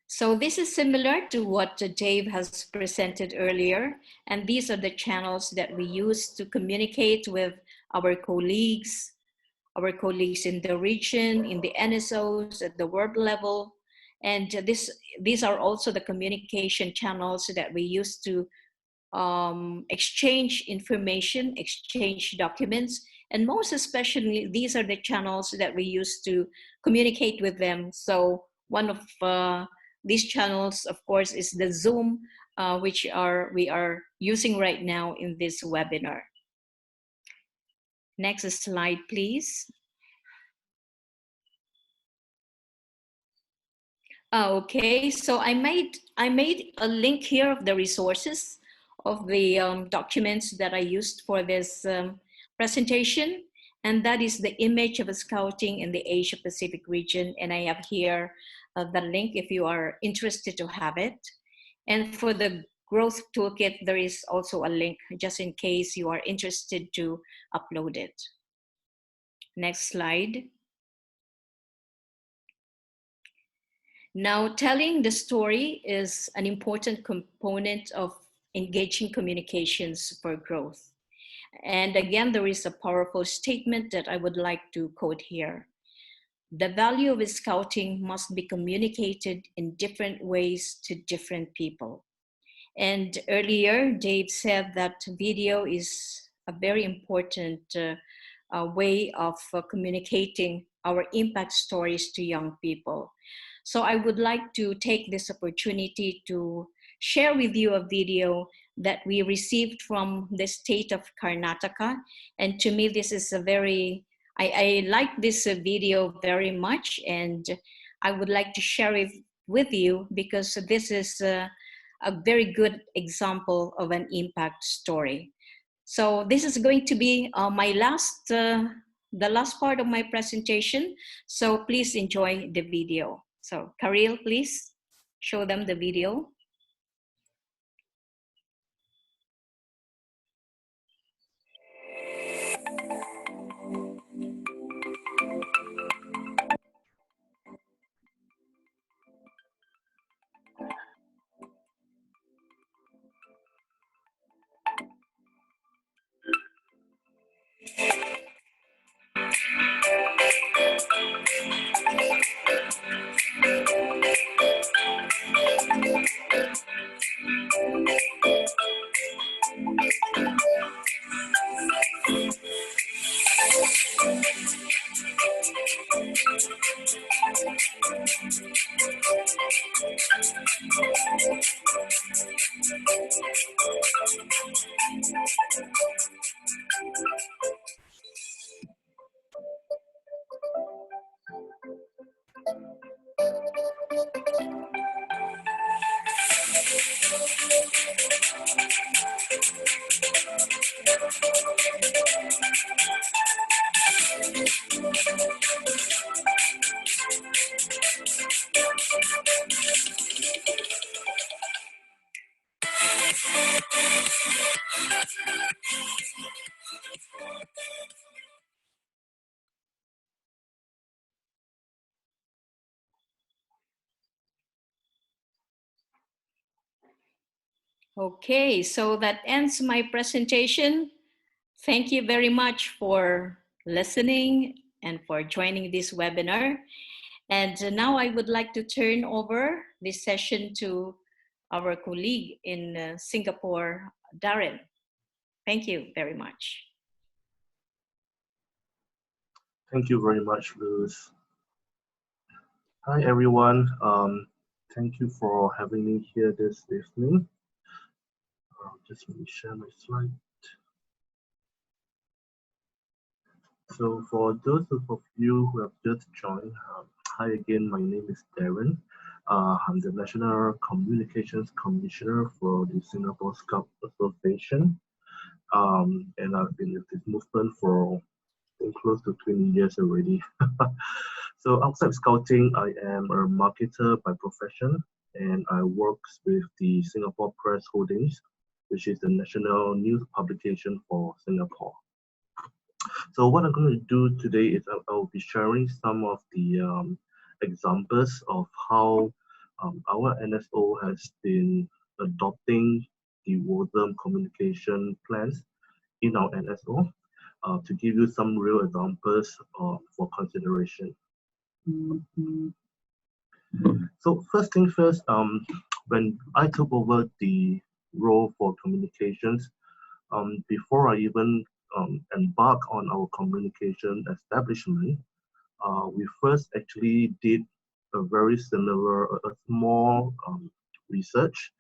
So this is similar to what Dave has presented earlier, and these are the channels that we use to communicate with our colleagues in the region, in the NSOs, at the world level. And these are also the communication channels that we use to exchange information, exchange documents, and most especially, these are the channels that we use to communicate with them. So one of these channels, of course, is the Zoom, which we are using right now in this webinar. Next slide, please. Okay, so I made a link here of the resources of the documents that I used for this presentation, and that is the image of a scouting in the Asia Pacific region, and I have here the link if you are interested to have it. And for the growth toolkit, there is also a link just in case you are interested to upload it. Next slide. Now, telling the story is an important component of engaging communications for growth. And again, there is a powerful statement that I would like to quote here. The value of scouting must be communicated in different ways to different people. And earlier, Dave said that video is a very important way of communicating our impact stories to young people. So I would like to take this opportunity to share with you a video that we received from the state of Karnataka. And to me, this is a very, I like this video very much, and I would like to share it with you because this is a very good example of an impact story. So this is going to be my last, the last part of my presentation. So please enjoy the video. So Karil, please show them the video. Okay, so that ends my presentation. Thank you very much for listening and for joining this webinar. And now I would like to turn over this session to our colleague in Singapore, Darren. Thank you very much. Thank you very much, Ruth. Hi everyone. Thank you for having me here this evening. Just let me share my slide. So for those of you who have just joined, hi again, my name is Darren. I'm the National Communications Commissioner for the Singapore Scout Association. And I've been with this movement for close to 20 years already. So outside scouting, I am a marketer by profession, and I work with the Singapore Press Holdings, which is the national news publication for Singapore. So what I'm going to do today is I'll be sharing some of the examples of how our NSO has been adopting the WOSM communication plans in our NSO to give you some real examples for consideration. So first thing first, when I took over the role for communications, before I even embark on our communication establishment, we first actually did a very similar, a small research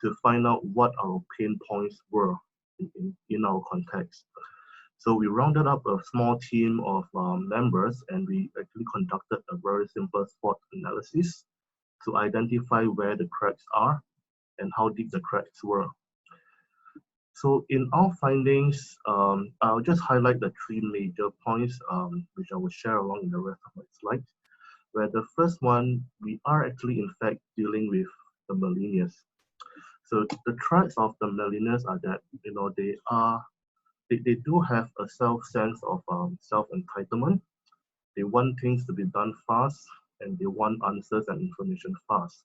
to find out what our pain points were in our context. So we rounded up a small team of members, and we actually conducted a very simple SWOT analysis to identify where the cracks are and how deep the cracks were. So in our findings, I'll just highlight the three major points, which I will share along in the rest of my slides. Where the first one, we are actually in fact dealing with the millennials. So the traits of the millennials are that, you know, they do have a sense of self-entitlement. They want things to be done fast, and they want answers and information fast.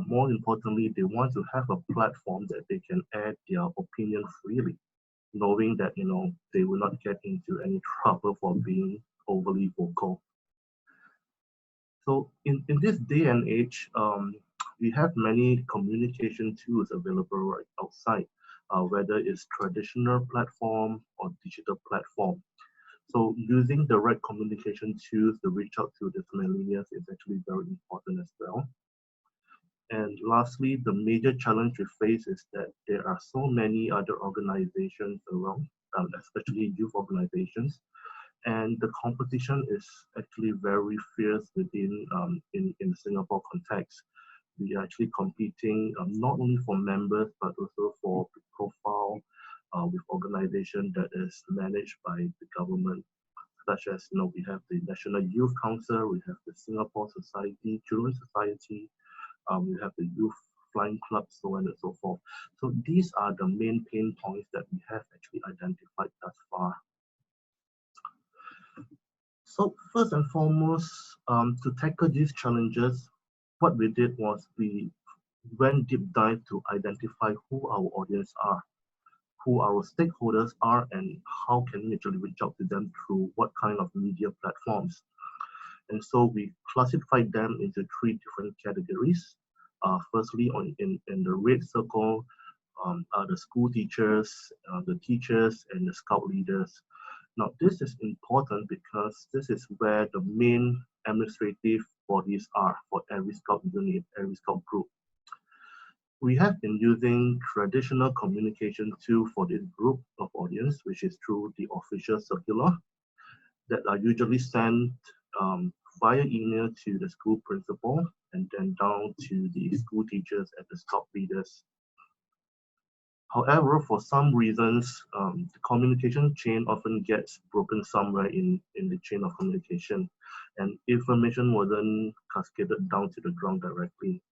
More importantly, they want to have a platform that they can add their opinion freely, knowing that, you know, they will not get into any trouble for being overly vocal. So in this day and age, we have many communication tools available right outside, whether it's traditional platform or digital platform. So using the right communication tools to reach out to the millennials is actually very important as well. And lastly, the major challenge we face is that there are so many other organizations around, especially youth organizations, and the competition is actually very fierce within in Singapore context. We are actually competing not only for members but also for profile with organization that is managed by the government, such as, you know, we have the National Youth Council, we have the Singapore Society, Children's Society, we have the Youth Flying Club, so on and so forth. So these are the main pain points that we have actually identified thus far. So first and foremost, to tackle these challenges, what we did was we went deep dive to identify who our audience are, who our stakeholders are, and how can we actually reach out to them through what kind of media platforms. And so we classified them into three different categories. Firstly, in the red circle are the school teachers, the teachers, and the scout leaders. Now, this is important because this is where the main administrative bodies are for every scout unit, every scout group. We have been using traditional communication tool for this group of audience, which is through the official circular that are usually sent via email to the school principal and then down to the school teachers and the scout leaders. However, for some reasons, the communication chain often gets broken somewhere in the chain of communication, and information wasn't cascaded down to the ground directly.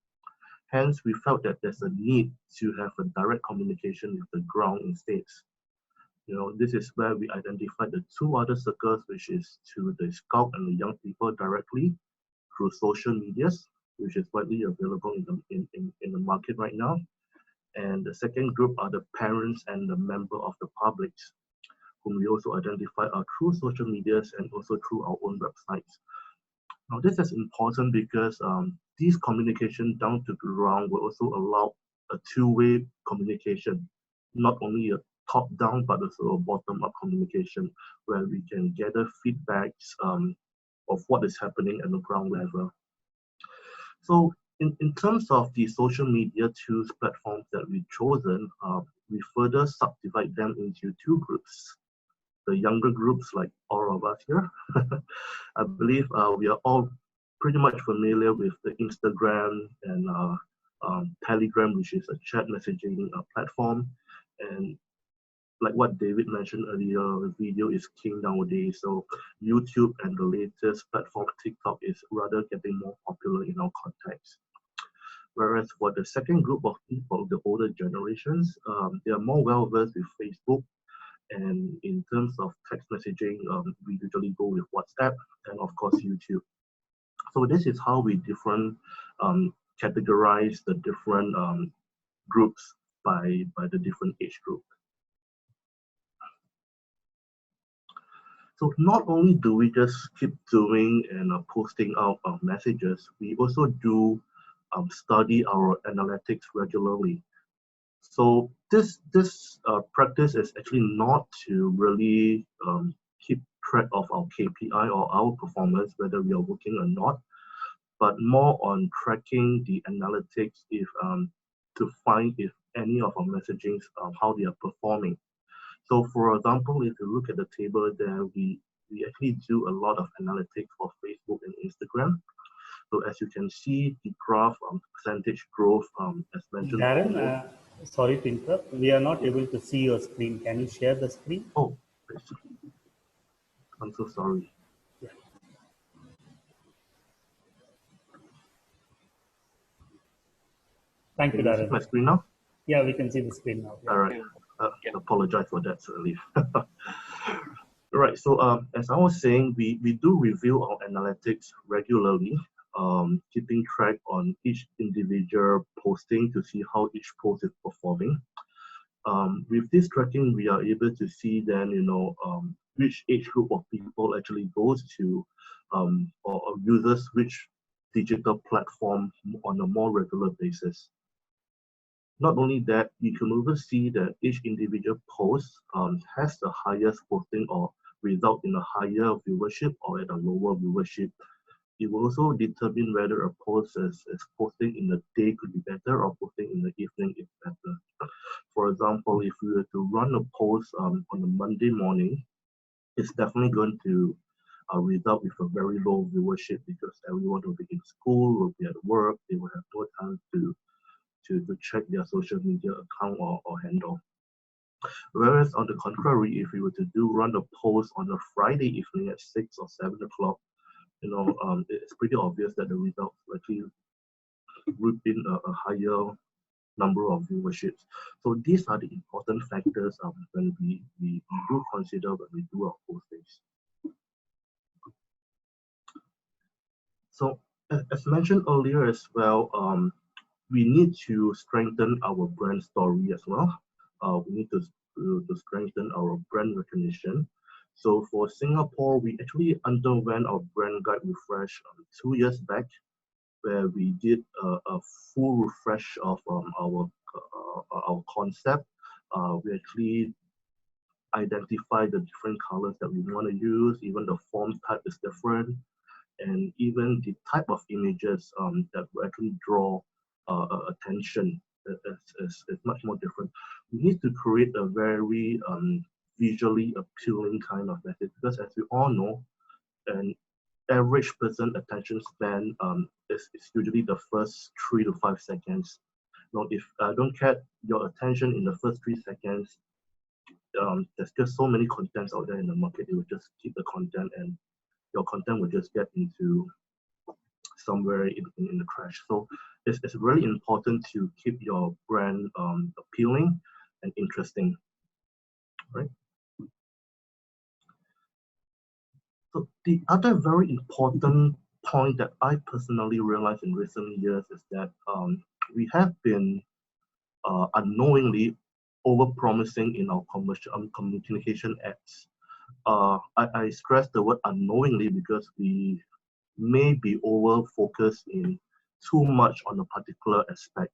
Hence, we felt that there's a need to have a direct communication with the ground instead. You know, this is where we identified the two other circles, which is to the scout and the young people directly through social medias, which is widely available in the market right now. And the second group are the parents and the member of the public, whom we also identify are through social medias and also through our own websites. Now, this is important because these communication down to the ground will also allow a two-way communication, not only a top-down but also a bottom-up communication, where we can gather feedbacks of what is happening at the ground level. So in terms of the social media tools platforms that we've chosen, we further subdivide them into two groups. The younger groups, like all of us here, I believe we are all pretty much familiar with the Instagram and Telegram, which is a chat messaging platform. And like what David mentioned earlier, video is king nowadays. So YouTube and the latest platform, TikTok, is rather getting more popular in our context. Whereas for the second group of people, the older generations, they are more well versed with Facebook. And in terms of text messaging, we usually go with WhatsApp and of course YouTube. So this is how we categorize the different groups by the different age group. So not only do we just keep doing and posting out messages, we also do study our analytics regularly. So this practice is actually not to really keep track of our KPI or our performance, whether we are working or not, but more on tracking the analytics if to find if any of our messagings how they are performing. So for example, if you look at the table there, we actually do a lot of analytics for Facebook and Instagram. So as you can see, the graph percentage growth, as mentioned. Darren, sorry to interrupt. We are not able to see your screen. Can you share the screen? Oh, I'm so sorry. Yeah. Thank you, Darren. My screen now? Yeah, we can see the screen now. Yeah. All right. Apologize for that, Sir Leaf. Right. So as I was saying, we do review our analytics regularly, keeping track on each individual posting to see how each post is performing. With this tracking, we are able to see then, which age group of people actually goes to or uses which digital platform on a more regular basis. Not only that, you can also see that each individual post has the highest posting or result in a higher viewership or at a lower viewership. It will also determine whether a post is posting in the day could be better or posting in the evening is better. For example, if we were to run a post on a Monday morning, it's definitely going to result with a very low viewership because everyone will be in school, will be at work, they will have no time to check their social media account or handle. Whereas on the contrary, if we were to run a post on a Friday evening at 6 or 7 o'clock, it's pretty obvious that the results actually would be a higher number of viewerships. So these are the important factors when we do consider when we do our postings. So as mentioned earlier as well, we need to strengthen our brand story as well. We need to strengthen our brand recognition. So for Singapore, we actually underwent our brand guide refresh 2 years back, where we did a full refresh of our concept. We actually identified the different colors that we want to use, even the font type is different, and even the type of images that will actually draw attention is much more different. We need to create a very visually appealing kind of message because, as we all know, an average person attention span is usually the first 3 to 5 seconds. Now, if I don't catch your attention in the first 3 seconds, there's just so many contents out there in the market. It will just keep the content, and your content will just get into somewhere in the trash. So it's really important to keep your brand appealing and interesting, right? So the other very important point that I personally realized in recent years is that we have been unknowingly over-promising in our commercial communication ads. I stress the word unknowingly because we may be over-focused in too much on a particular aspect.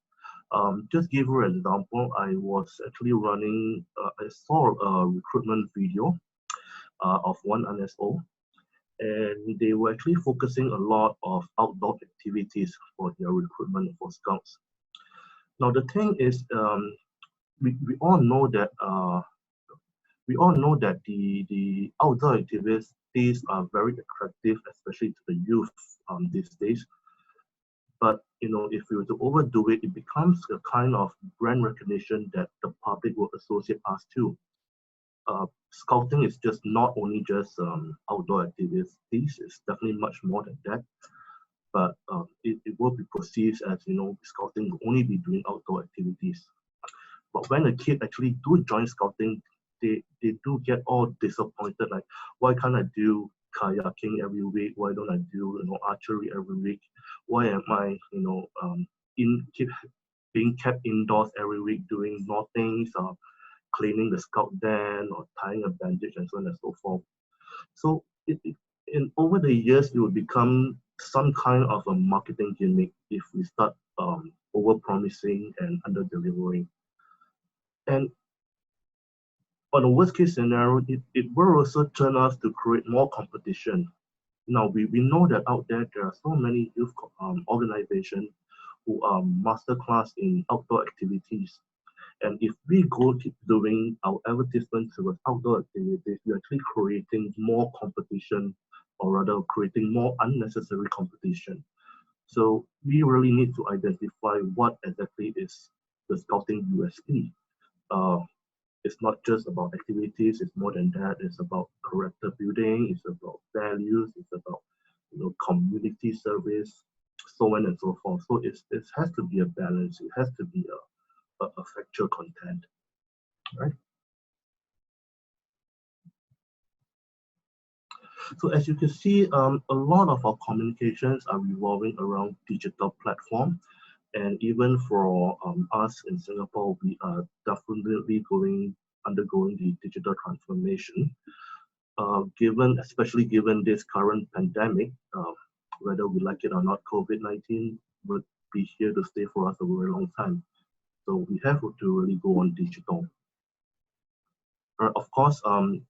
Just give you an example, I was actually running, I saw a recruitment video of one NSO, and they were actually focusing a lot of outdoor activities for their recruitment for scouts. Now the thing is, we all know that the outdoor activities are very attractive, especially to the youth these days. But if we were to overdo it, it becomes a kind of brand recognition that the public will associate us to. Scouting is just not only just outdoor activities. It's definitely much more than that. But it will be perceived as, scouting will only be doing outdoor activities. But when a kid actually do join scouting, they do get all disappointed, like, why can't I do kayaking every week? Why don't I do archery every week? Why am I being kept indoors every week doing nothing, cleaning the scout den or tying a bandage and so on and so forth. So over the years, it will become some kind of a marketing gimmick if we start over-promising and under-delivering. And on the worst case scenario, it will also turn us to create more competition. Now, we know that out there are so many youth organizations who are masterclass in outdoor activities. And if we keep doing our advertisements towards outdoor activities, we're actually creating more competition, or rather creating more unnecessary competition. So we really need to identify what exactly is the scouting USP. It's not just about activities, it's more than that. It's about character building, it's about values, it's about community service, so on and so forth. So it has to be a balance, it has to be a factual content, right? So as you can see, a lot of our communications are revolving around digital platform. And even for us in Singapore, we are definitely undergoing the digital transformation. Especially given this current pandemic, whether we like it or not, COVID-19 would be here to stay for us a very long time. So we have to really go on digital. Of course, on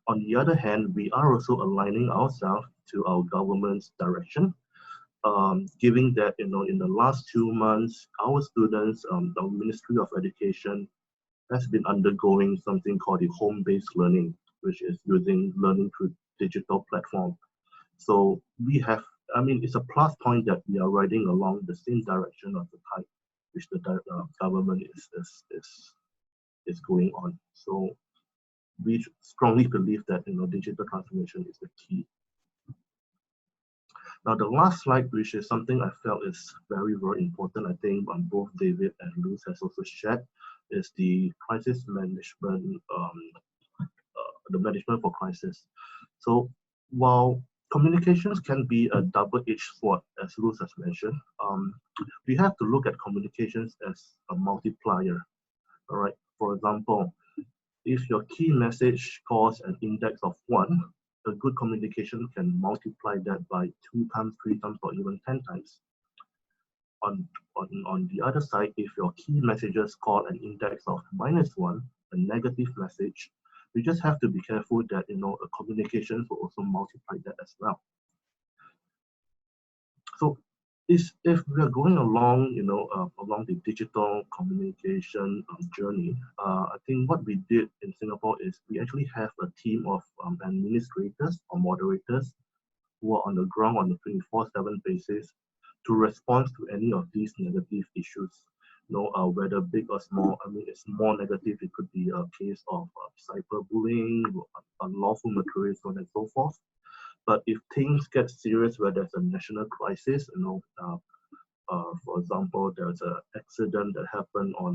the other hand, we are also aligning ourselves to our government's direction. Given that in the last 2 months, our students, the Ministry of Education has been undergoing something called the home-based learning, which is using learning through digital platform. So it's a plus point that we are riding along the same direction of the tide, which the government is going on. So we strongly believe that digital transformation is the key. Now, the last slide, which is something I felt is very, very important, I think both David and Luz has also shared, is the crisis management, the management for crisis. So while communications can be a double-edged sword, as Luz has mentioned, we have to look at communications as a multiplier. All right. For example, if your key message scores an index of 1, a good communication can multiply that by 2 times, 3 times, or even 10 times. On the other side, if your key messages score an index of -1, a negative message, we just have to be careful that a communication will also multiply that as well. So if we are going along, along the digital communication journey, I think what we did in Singapore is we actually have a team of administrators or moderators who are on the ground on a 24/7 basis to respond to any of these negative issues. Whether big or small. I mean, it's more negative. It could be a case of cyberbullying, unlawful material, so on and so forth. But if things get serious, where there's a national crisis, for example, there's an accident that happened on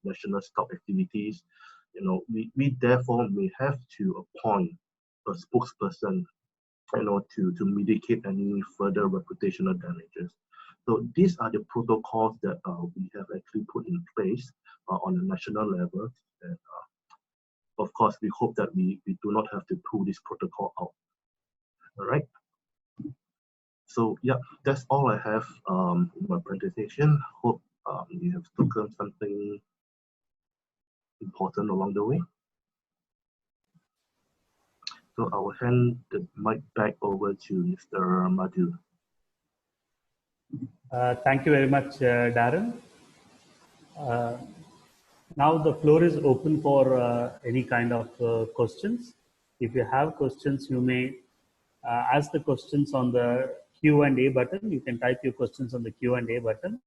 national scout activities, we therefore may have to appoint a spokesperson, to mitigate any further reputational damages. So these are the protocols that we have actually put in place on a national level. And of course, we hope that we do not have to pull this protocol out. All right. So yeah, that's all I have in my presentation. Hope you have taken something important along the way. So I will hand the mic back over to Mr. Madhu. Thank you very much, Darren. Now the floor is open for any kind of questions. If you have questions, you may ask the questions on the Q&A button. You can type your questions on the Q&A button.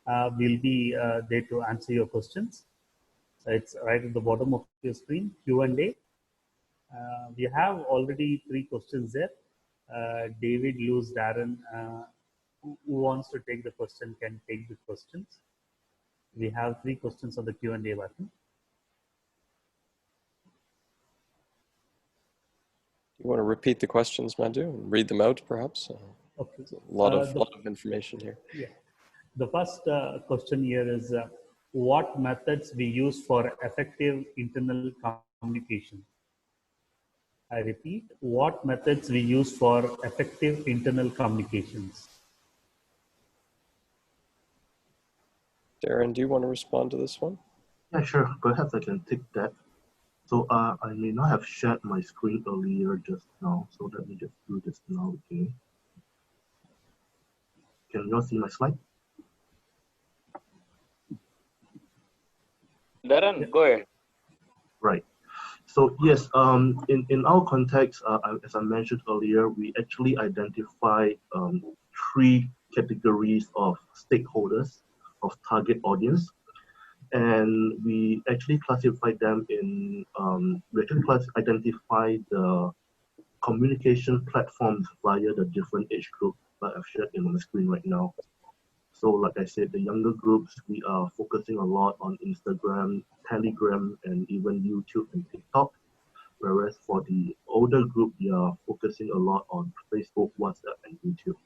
We'll be there to answer your questions. It's right at the bottom of your screen, Q&A. We have already 3 questions there. David, Luz, Darren, who wants to take the question can take the questions. We have 3 questions on the Q&A button. You want to repeat the questions, Madhu, and read them out, perhaps? Okay. A lot of information here. Yeah. The first question here is, what methods we use for effective internal communication? I repeat, what methods we use for effective internal communications? Darren, do you want to respond to this one? Yeah, sure. Perhaps I can take that. So I may not have shared my screen earlier just now. So let me just do this now again. Can you all see my slide? Darren, go ahead. Right. So yes, in our context, as I mentioned earlier, we actually identify 3 categories of stakeholders, of target audience, and we actually classify them in. We actually identify the communication platforms via the different age groups that I've shared on the screen right now. So like I said, the younger groups, we are focusing a lot on Instagram, Telegram, and even YouTube and TikTok. Whereas for the older group, we are focusing a lot on Facebook, WhatsApp, and YouTube.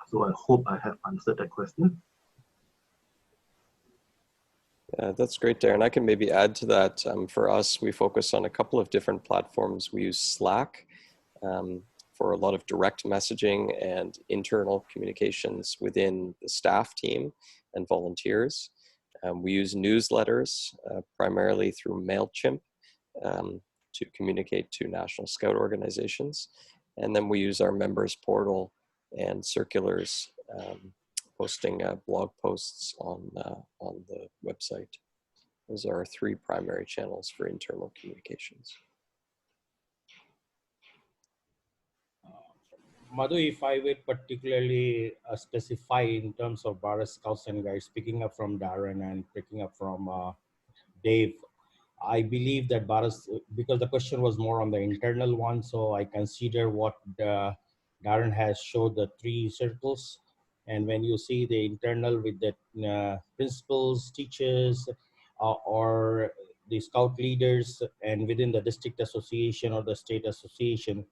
So I hope I have answered that question. Yeah, that's great, Darren. I can maybe add to that. For us, we focus on a couple of different platforms. We use Slack for a lot of direct messaging and internal communications within the staff team and volunteers. We use newsletters primarily through MailChimp to communicate to National Scout organizations. And then we use our members portal and circulars, posting blog posts on the website. Those are our 3 primary channels for internal communications. Madhu, if I would particularly specify in terms of Bharat Scouts and Guides, picking up from Darren and picking up from Dave, I believe that Bharat, because the question was more on the internal one, so I consider what Darren has showed, the 3 circles. And when you see the internal with the principals, teachers, or the scout leaders, and within the district association or the state association,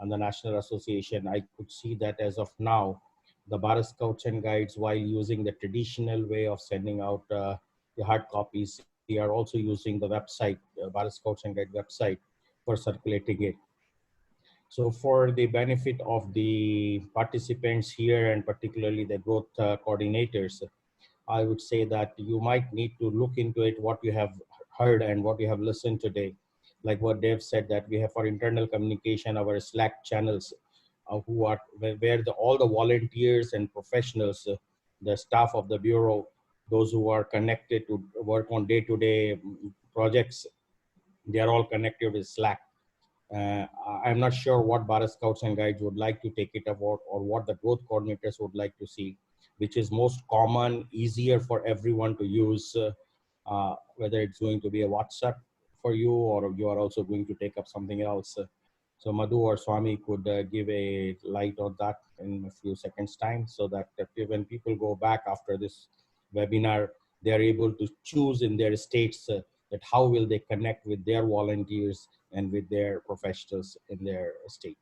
and the National Association, I could see that as of now, the Bharat Scouts and Guides, while using the traditional way of sending out the hard copies, we are also using the website, Bharat Scouts and Guides website, for circulating it. So for the benefit of the participants here, and particularly the growth coordinators, I would say that you might need to look into it, what you have heard and what you have listened today. Like what Dave said, that we have for internal communication, our Slack channels, who are where all the volunteers and professionals, the staff of the Bureau, those who are connected to work on day-to-day projects, they are all connected with Slack. I'm not sure what Bharat Scouts and Guides would like to take it about, or what the growth coordinators would like to see, which is most common, easier for everyone to use, whether it's going to be a WhatsApp for you, or you are also going to take up something else. So Madhu or Swami could give a light on that in a few seconds time, so that when people go back after this webinar, they are able to choose in their states that how will they connect with their volunteers and with their professionals in their state.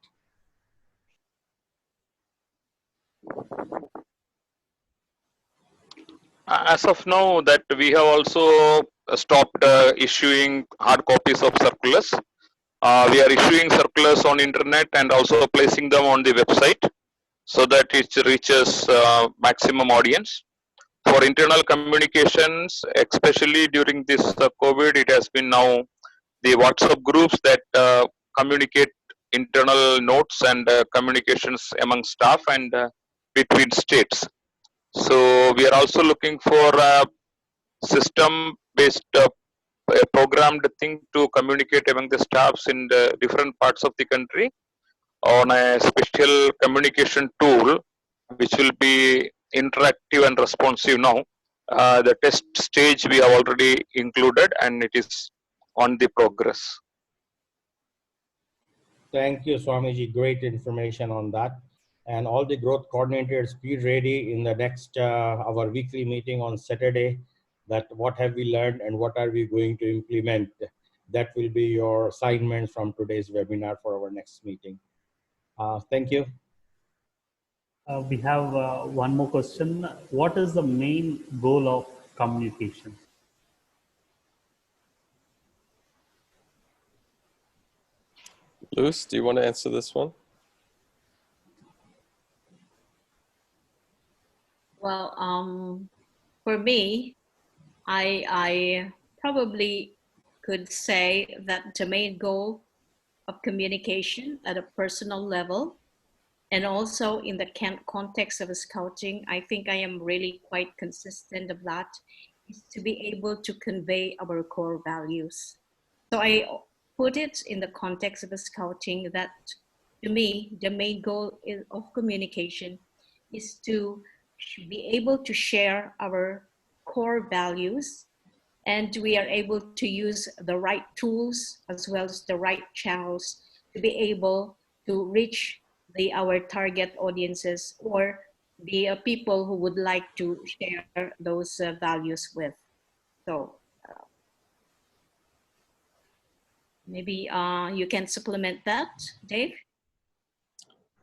As of now, that we have also stopped issuing hard copies of circulars. We are issuing circulars on internet and also placing them on the website so that it reaches maximum audience. For internal communications, especially during this COVID, it has been now the WhatsApp groups that communicate internal notes and communications among staff and between states. So we are also looking for a system-based a programmed thing to communicate among the staffs in the different parts of the country on a special communication tool which will be interactive and responsive now. The test stage we have already included and it is on the progress. Thank you, Swamiji. Great information on that. And all the growth coordinators, be ready in the next, our weekly meeting on Saturday, that what have we learned and what are we going to implement. That will be your assignment from today's webinar for our next meeting. Thank you. We have one more question. What is the main goal of communication? Luz, do you want to answer this one? Well, for me, I probably could say that the main goal of communication at a personal level and also in the context of scouting, I think I am really quite consistent of that, is to be able to convey our core values. So I put it in the context of scouting that to me, the main goal of communication is to be able to share our core values, and we are able to use the right tools as well as the right channels to be able to reach our target audiences or the people who would like to share those values with. So maybe you can supplement that, Dave?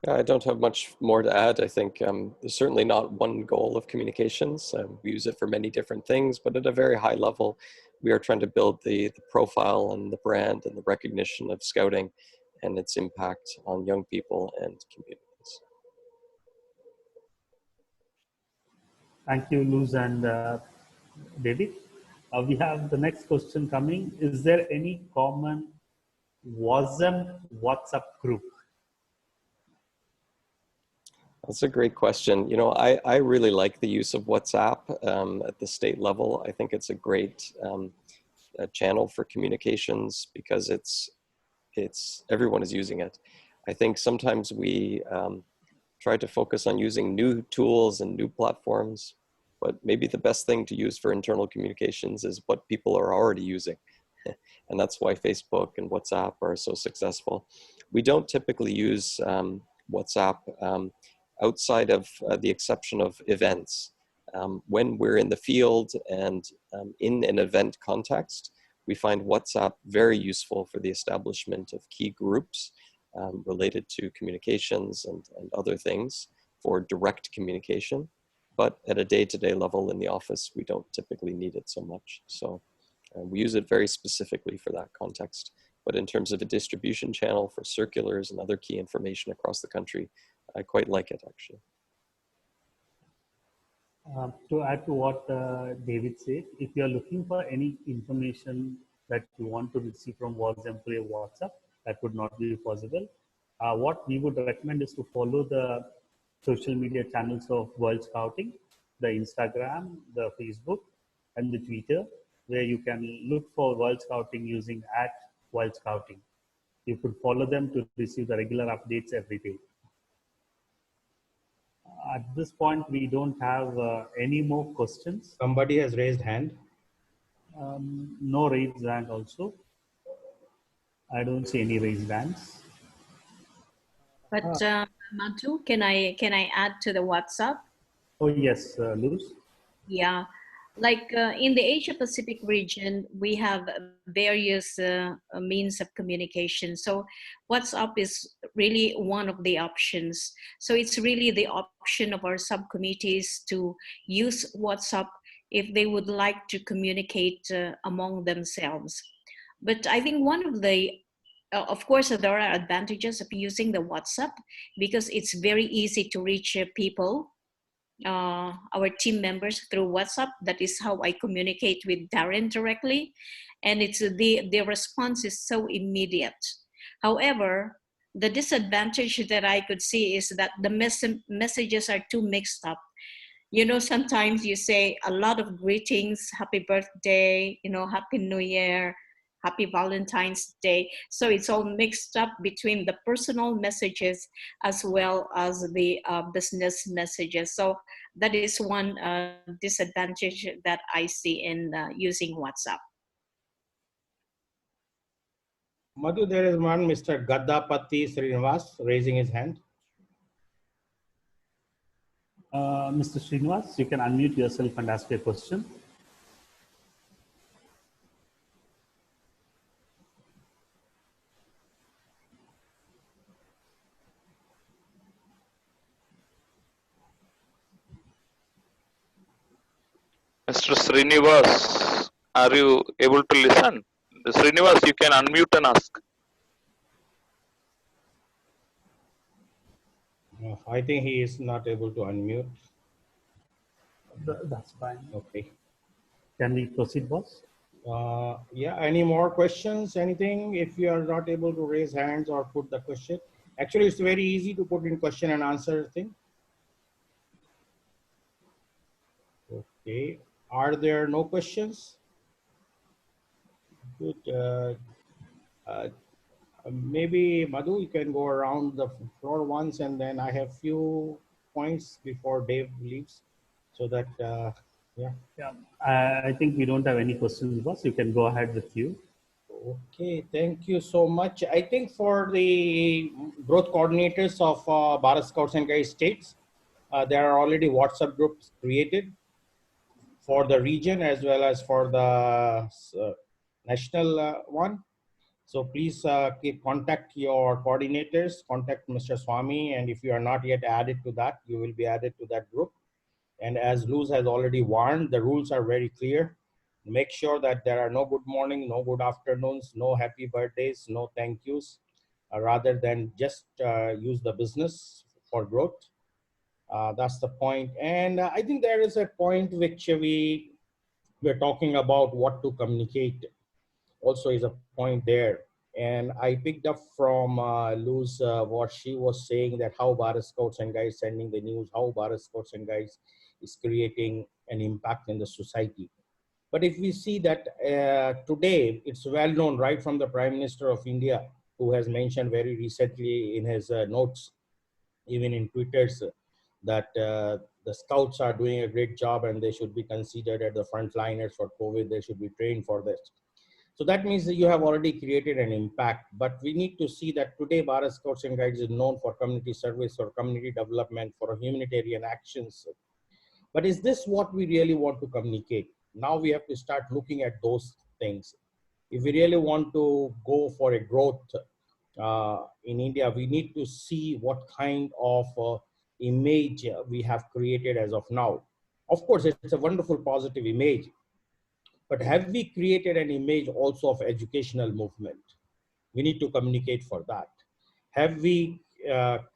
I don't have much more to add. I think there's certainly not one goal of communications. We use it for many different things, but at a very high level, we are trying to build the profile and the brand and the recognition of Scouting and its impact on young people and communities. Thank you, Luz and David. We have the next question coming. Is there any common WhatsApp group? That's a great question. You know, I really like the use of WhatsApp at the state level. I think it's a great channel for communications because everyone is using it. I think sometimes we try to focus on using new tools and new platforms, but maybe the best thing to use for internal communications is what people are already using. And that's why Facebook and WhatsApp are so successful. We don't typically use WhatsApp outside of the exception of events. When we're in the field and in an event context, we find WhatsApp very useful for the establishment of key groups related to communications and other things for direct communication. But at a day-to-day level in the office, we don't typically need it so much. So we use it very specifically for that context. But in terms of a distribution channel for circulars and other key information across the country, I quite like it, actually. To add to what David said, if you are looking for any information that you want to receive from WhatsApp or WhatsApp, that would not be possible. What we would recommend is to follow the social media channels of World Scouting, the Instagram, the Facebook, and the Twitter, where you can look for World Scouting using @World Scouting. You could follow them to receive the regular updates every day. At this point, we don't have any more questions. Somebody has raised hand. No raised hand also. I don't see any raised hands. But Madhu, can I add to the WhatsApp? Oh yes, Luz. Yeah, like in the Asia Pacific region, we have various means of communication. So WhatsApp is really one of the options. So it's really the option of our subcommittees to use WhatsApp if they would like to communicate among themselves. But I think one of the of course, there are advantages of using the WhatsApp because it's very easy to reach people our team members through WhatsApp. That is how I communicate with Darren directly, and it's the response is so immediate. However, the disadvantage that I could see is that the messages are too mixed up. You know, sometimes you say a lot of greetings, happy birthday, you know, happy new year, happy Valentine's Day. So it's all mixed up between the personal messages as well as the business messages. So that is one disadvantage that I see in using WhatsApp. Madhu, there is one Mr. Gaddapati Srinivas raising his hand. Mr. Srinivas, you can unmute yourself and ask your question. Mr. Srinivas, are you able to listen? Srinivas, you can unmute and ask. I think he is not able to unmute. That's fine. Okay. Can we proceed, boss? Yeah, any more questions? Anything? If you are not able to raise hands or put the question. Actually, it's very easy to put in question and answer thing. Okay. Are there no questions? Good. Maybe Madhu, you can go around the floor once, and then I have few points before Dave leaves, so that yeah. Yeah, I think we don't have any questions, boss. You can go ahead with you. Okay, thank you so much. I think for the growth coordinators of Bharat Scouts and Guides states, there are already WhatsApp groups created for the region as well as for the national one. So please contact your coordinators, contact Mr. Swami, and if you are not yet added to that, you will be added to that group. And as Luz has already warned, the rules are very clear. Make sure that there are no good morning, no good afternoons, no happy birthdays, no thank yous, rather than just use the business for growth. That's the point. And I think there is a point which we're talking about what to communicate also is a point there. And I picked up from Luz what she was saying, that how Bharat Scouts and Guides sending the news, how Bharat Scouts and Guides is creating an impact in the society. But if we see that today, it's well known right from the Prime Minister of India, who has mentioned very recently in his notes, even in Twitters, that the scouts are doing a great job and they should be considered as the frontliners for COVID. They should be trained for this. So that means that you have already created an impact, but we need to see that today Bharat Scouts and Guides is known for community service, for community development, for humanitarian actions. But is this what we really want to communicate? Now we have to start looking at those things. If we really want to go for a growth in India, we need to see what kind of image we have created as of now. Of course, it's a wonderful positive image, but have we created an image also of educational movement? We need to communicate for that. Have we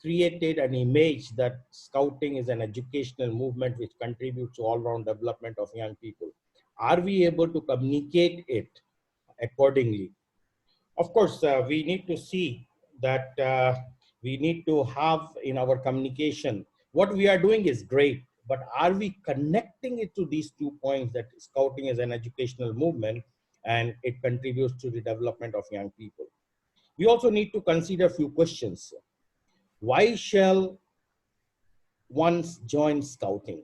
created an image that scouting is an educational movement which contributes to all-round development of young people? Are we able to communicate it accordingly? Of course, we need to see that we need to have in our communication, what we are doing is great, but are we connecting it to these 2 points, that scouting is an educational movement and it contributes to the development of young people? We also need to consider a few questions. Why shall one join scouting?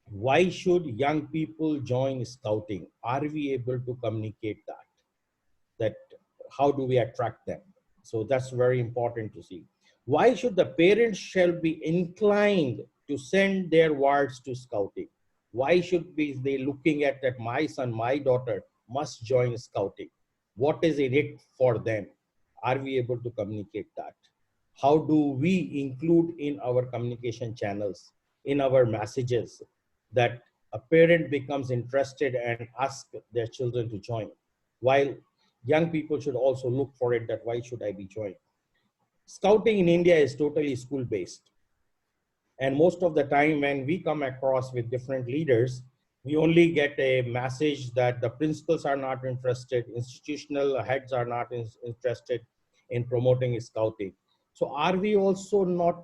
Why should young people join scouting? Are we able to communicate that? That how do we attract them? So that's very important to see. Why should the parents shall be inclined to send their wards to scouting? Why should be they looking at that my son, my daughter must join scouting? What is in it for them? Are we able to communicate that? How do we include in our communication channels, in our messages, that a parent becomes interested and asks their children to join? While young people should also look for it, that why should I be joined? Scouting in India is totally school-based. And most of the time when we come across with different leaders, we only get a message that the principals are not interested, institutional heads are not interested in promoting scouting. So are we also not,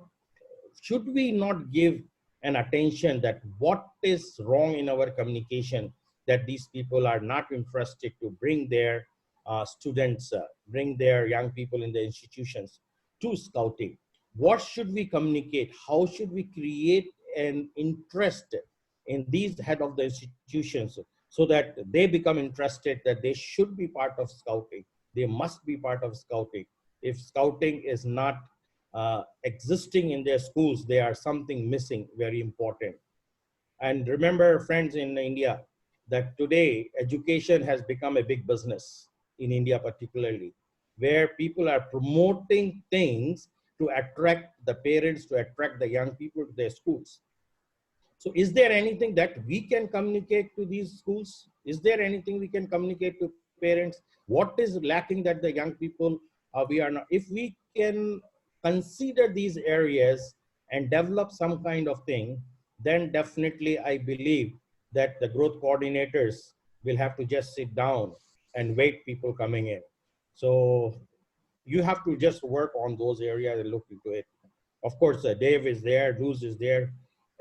should we not give an attention that what is wrong in our communication, that these people are not interested to bring their students, bring their young people in the institutions to scouting? What should we communicate? How should we create an interest in these head of the institutions so that they become interested that they should be part of scouting? They must be part of scouting. If scouting is not existing in their schools, there are something missing very important. And remember, friends, in India, that today education has become a big business in India, particularly, where people are promoting things to attract the parents, to attract the young people to their schools. So is there anything that we can communicate to these schools? Is there anything we can communicate to parents? What is lacking that the young people, we are not, if we can consider these areas and develop some kind of thing, then definitely I believe that the growth coordinators will have to just sit down and wait people coming in. So you have to just work on those areas and look into it. Of course, Dave is there, Luz is there.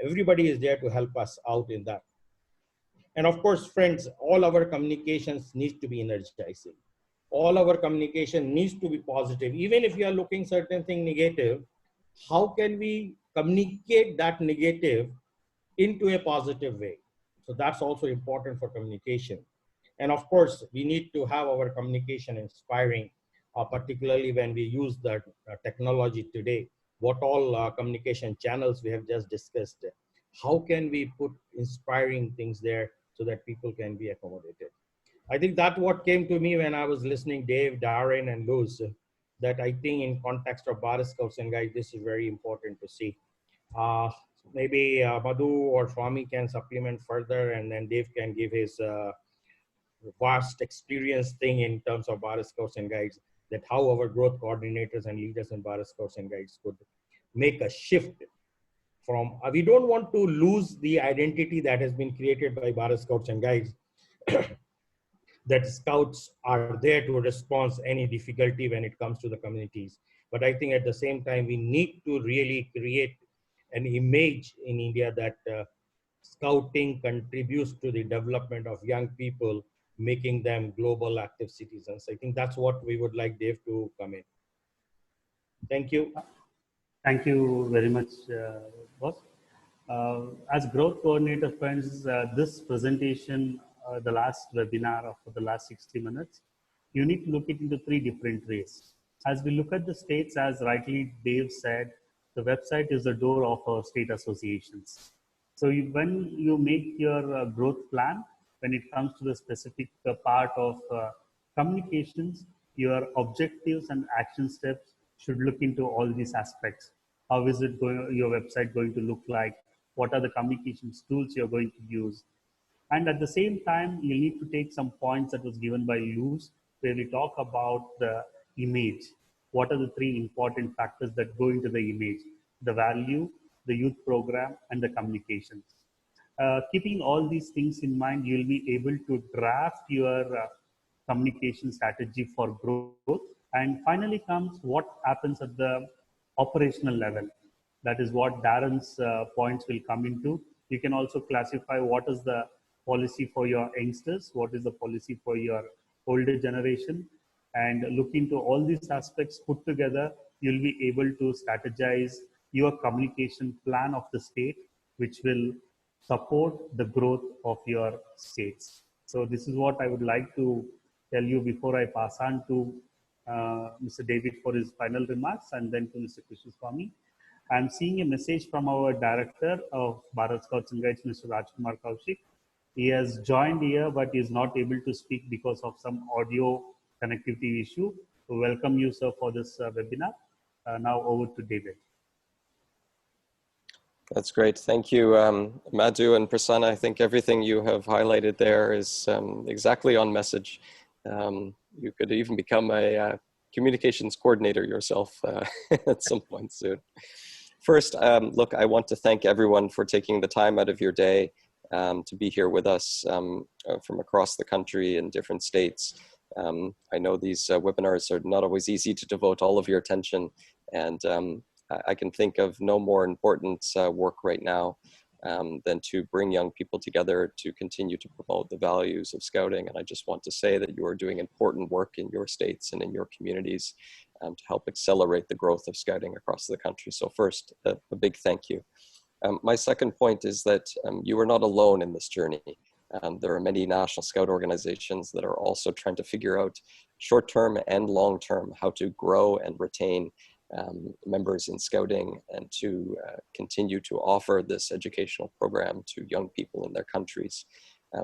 Everybody is there to help us out in that. And of course, friends, all our communications needs to be energizing. All our communication needs to be positive. Even if you are looking certain thing negative, how can we communicate that negative into a positive way? So that's also important for communication. And of course, we need to have our communication inspiring, particularly when we use the technology today. What all communication channels we have just discussed. How can we put inspiring things there so that people can be accommodated? I think that's what came to me when I was listening Dave, Darren, and Luz, that I think in context of Bharat Scouts and Guides, this is very important to see. Maybe Madhu or Swami can supplement further, and then Dave can give his vast experience thing in terms of Bharat Scouts and Guides, that how our growth coordinators and leaders in Bharat Scouts and Guides could make a shift from, we don't want to lose the identity that has been created by Bharat Scouts and Guides, that scouts are there to respond to any difficulty when it comes to the communities. But I think at the same time, we need to really create an image in India that scouting contributes to the development of young people, making them global active citizens. I think that's what we would like Dave to come in. Thank you. Thank you very much, boss. As growth coordinator friends, this presentation, the last webinar for the last 60 minutes, you need to look it into 3 different ways. As we look at the states, as rightly Dave said, the website is the door of our state associations. So when you make your growth plan, when it comes to the specific part of communications, your objectives and action steps should look into all these aspects. How is it going, your website going to look like? What are the communications tools you're going to use? And at the same time, you need to take some points that was given by Luz, where we talk about the image. What are the 3 important factors that go into the image? The value, the youth program, and the communications. Keeping all these things in mind, you'll be able to draft your communication strategy for growth. And finally comes what happens at the operational level. That is what Darren's points will come into. You can also classify what is the policy for your youngsters, what is the policy for your older generation, and look into all these aspects put together. You'll be able to strategize your communication plan of the state, which will support the growth of your states. So this is what I would like to tell you before I pass on to Mr. David for his final remarks, and then to Mr. Krishnaswamy. I'm seeing a message from our director of Bharat Scouts and Guides, Mr. Rajkumar Kaushik. He has joined here, but he is not able to speak because of some audio connectivity issue. So welcome you, sir, for this webinar. Now over to David. That's great. Thank you, Madhu and Prasanna. I think everything you have highlighted there is exactly on message. You could even become a communications coordinator yourself at some point soon. First, look, I want to thank everyone for taking the time out of your day to be here with us from across the country in different states. I know these webinars are not always easy to devote all of your attention, and I can think of no more important work right now than to bring young people together to continue to promote the values of Scouting. And I just want to say that you are doing important work in your states and in your communities to help accelerate the growth of Scouting across the country. So first, a big thank you. My second point is that you are not alone in this journey. There are many National Scout organizations that are also trying to figure out short-term and long-term how to grow and retain members in Scouting and to continue to offer this educational program to young people in their countries.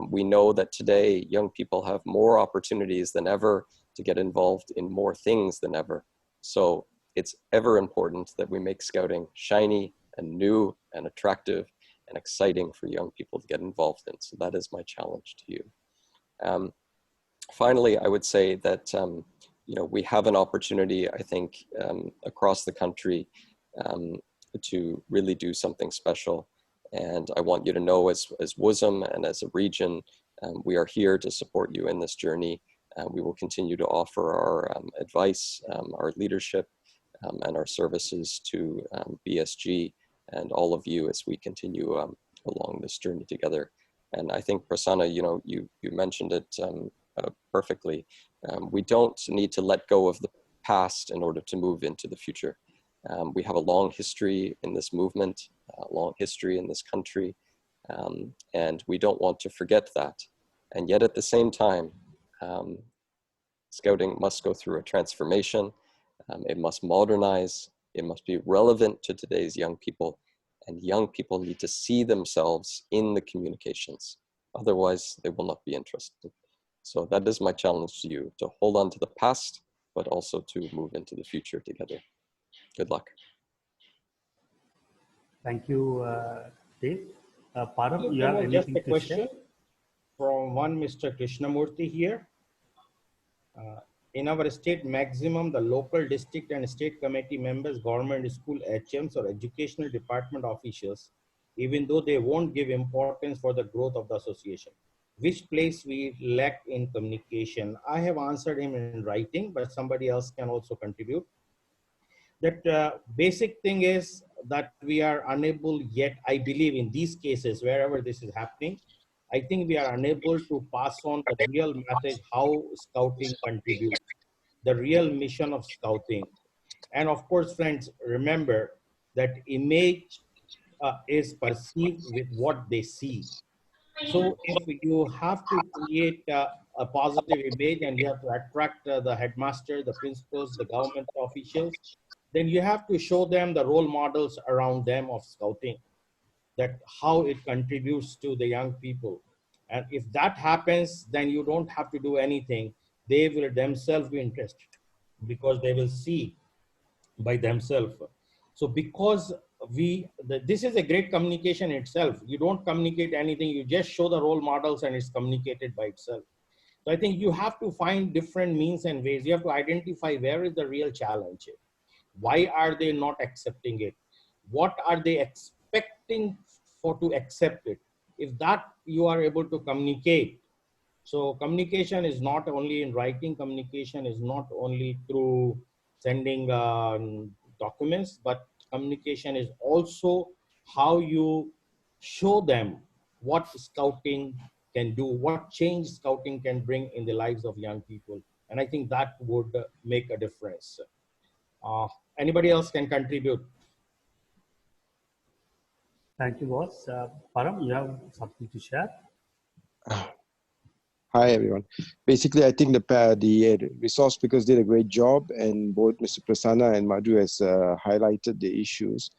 We know that today young people have more opportunities than ever to get involved in more things than ever. So it's ever important that we make Scouting shiny and new and attractive and exciting for young people to get involved in. So that is my challenge to you. Finally, I would say that you know, we have an opportunity, I think, across the country to really do something special. And I want you to know as WUSM and as a region, we are here to support you in this journey. We will continue to offer our advice, our leadership, and our services to BSG and all of you as we continue along this journey together. And I think, Prasanna, you know, you mentioned it perfectly. We don't need to let go of the past in order to move into the future. We have a long history in this movement, a long history in this country, and we don't want to forget that. And yet at the same time, Scouting must go through a transformation. It must modernize. It must be relevant to today's young people. And young people need to see themselves in the communications. Otherwise, they will not be interested. So that is my challenge to you, to hold on to the past, but also to move into the future together. Good luck. Thank you, Dave. Param, you have Just anything a to question share? from one Mr. Krishnamurthy here. In our state, maximum the local district and state committee members, government school HMs or educational department officials, even though they won't give importance for the growth of the association. Which place we lack in communication? I have answered him in writing, but somebody else can also contribute. That basic thing is that we are unable yet, I believe in these cases, wherever this is happening, I think we are unable to pass on the real message, how Scouting contributes, the real mission of Scouting. And of course, friends, remember that image is perceived with what they see. So if you have to create a positive image and you have to attract the headmaster, the principals, the government officials, then you have to show them the role models around them of Scouting, that how it contributes to the young people. And if that happens, then you don't have to do anything. They will themselves be interested because they will see by themselves. So because this is a great communication itself. You don't communicate anything, you just show the role models and it's communicated by itself. So I think you have to find different means and ways. You have to identify where is the real challenge. Why are they not accepting it? What are they expecting to accept it? If that you are able to communicate. So communication is not only in writing, communication is not only through sending documents, but communication is also how you show them what Scouting can do, what change Scouting can bring in the lives of young people. And I think that would make a difference. Anybody else can contribute? Thank you, boss. Param, you have something to share? Hi, everyone. Basically, I think the resource speakers did a great job, and both Mr. Prasanna and Madhu has highlighted the issues.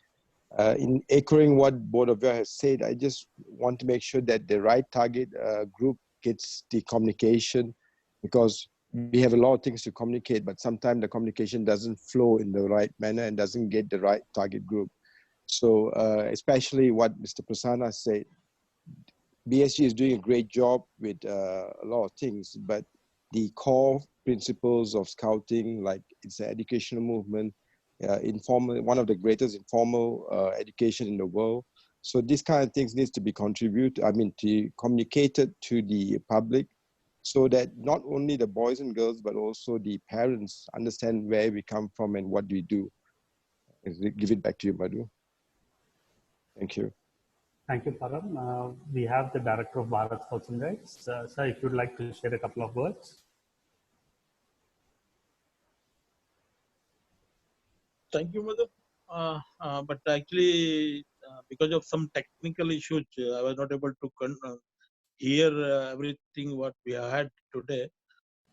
In echoing what both of you have said, I just want to make sure that the right target group gets the communication, because we have a lot of things to communicate, but sometimes the communication doesn't flow in the right manner and doesn't get the right target group. So especially what Mr. Prasanna said, BSG is doing a great job with a lot of things, but the core principles of Scouting, like it's an educational movement, informal, one of the greatest informal education in the world. So these kind of things needs to be communicated to the public, so that not only the boys and girls, but also the parents understand where we come from and what we do. Give it back to you, Madhu. Thank you. Thank you, Param. We have the Director of Bharat Scouts and Guides. Sir, if you'd like to share a couple of words. Thank you, Madhu. But actually, because of some technical issues, I was not able to hear everything what we had today.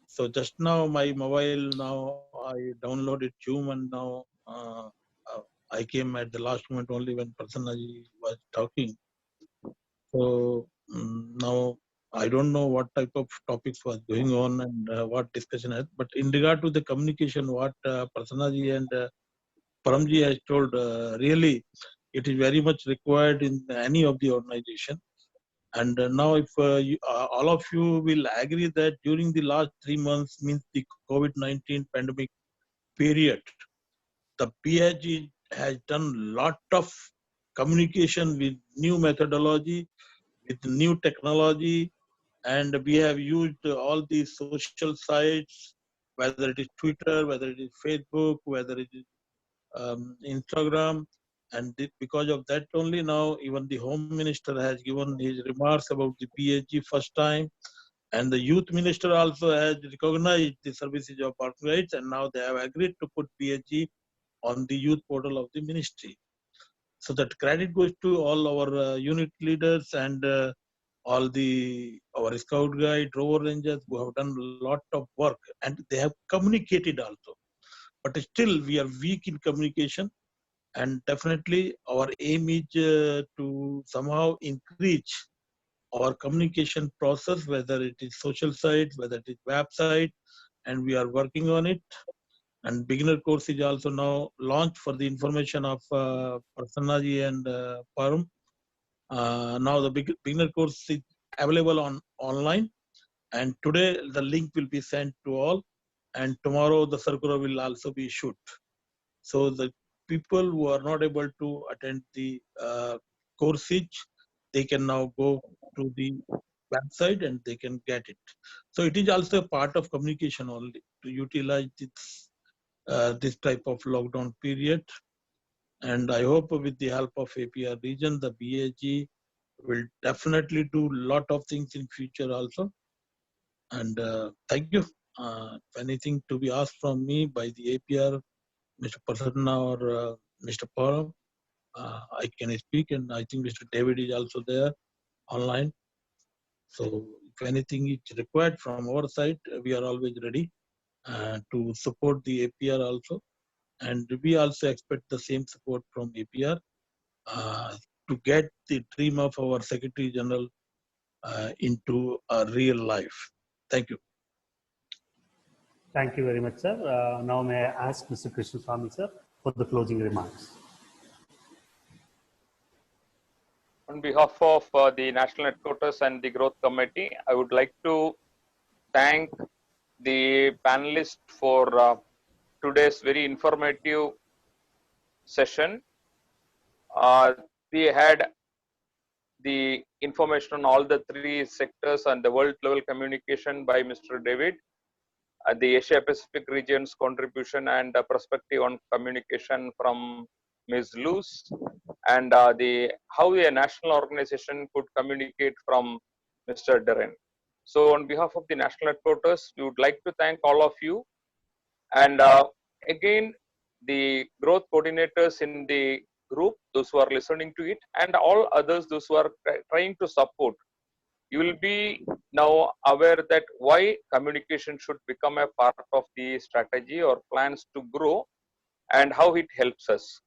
So just now, my mobile, now I downloaded Zoom, and now I came at the last moment only when Prasannaji was talking. So now I don't know what type of topics was going on and what discussion had. But in regard to the communication, what Prasannaji and Paramji has told, really, it is very much required in any of the organization. And now, if all of you will agree that during the last 3 months, means the COVID-19 pandemic period, the PHG has done lot of communication with new methodology, with new technology, and we have used all these social sites, whether it is Twitter, whether it is Facebook, whether it is Instagram, and because of that only now even the Home Minister has given his remarks about the PHG first time, and the Youth Minister also has recognized the services of Bharat Guides, and now they have agreed to put PHG on the youth portal of the ministry. So that credit goes to all our unit leaders and all our Scout Guide, Rover Rangers who have done a lot of work, and they have communicated also. But still we are weak in communication, and definitely our aim is to somehow increase our communication process, whether it is social sites, whether it is website, and we are working on it. And beginner course is also now launched for the information of Prasannaji and Param. Now the beginner course is available online, and today the link will be sent to all, and tomorrow the circular will also be issued. So the people who are not able to attend the courses, they can now go to the website and they can get it. So it is also a part of communication only to utilize this type of lockdown period. And I hope with the help of APR region, the BAG will definitely do a lot of things in future also. And thank you. If anything to be asked from me by the APR, Mr. Prasanna or Mr. Param, I can speak, and I think Mr. David is also there online. So if anything is required from our side, we are always ready to support the APR also. And we also expect the same support from APR to get the dream of our Secretary General into a real life. Thank you. Thank you very much, sir. Now may I ask Mr. Krishnaswamy, sir, for the closing remarks. On behalf of the National Headquarters and the Growth Committee, I would like to thank the panelists for today's very informative session. We had the information on all the 3 sectors and the world level communication by Mr. David, the Asia Pacific region's contribution and perspective on communication from Ms. Luz, and how a national organization could communicate from Mr. Darren. So on behalf of the National Headquarters, we would like to thank all of you. And again, the growth coordinators in the group, those who are listening to it, and all others, those who are trying to support, you will be now aware that why communication should become a part of the strategy or plans to grow, and how it helps us.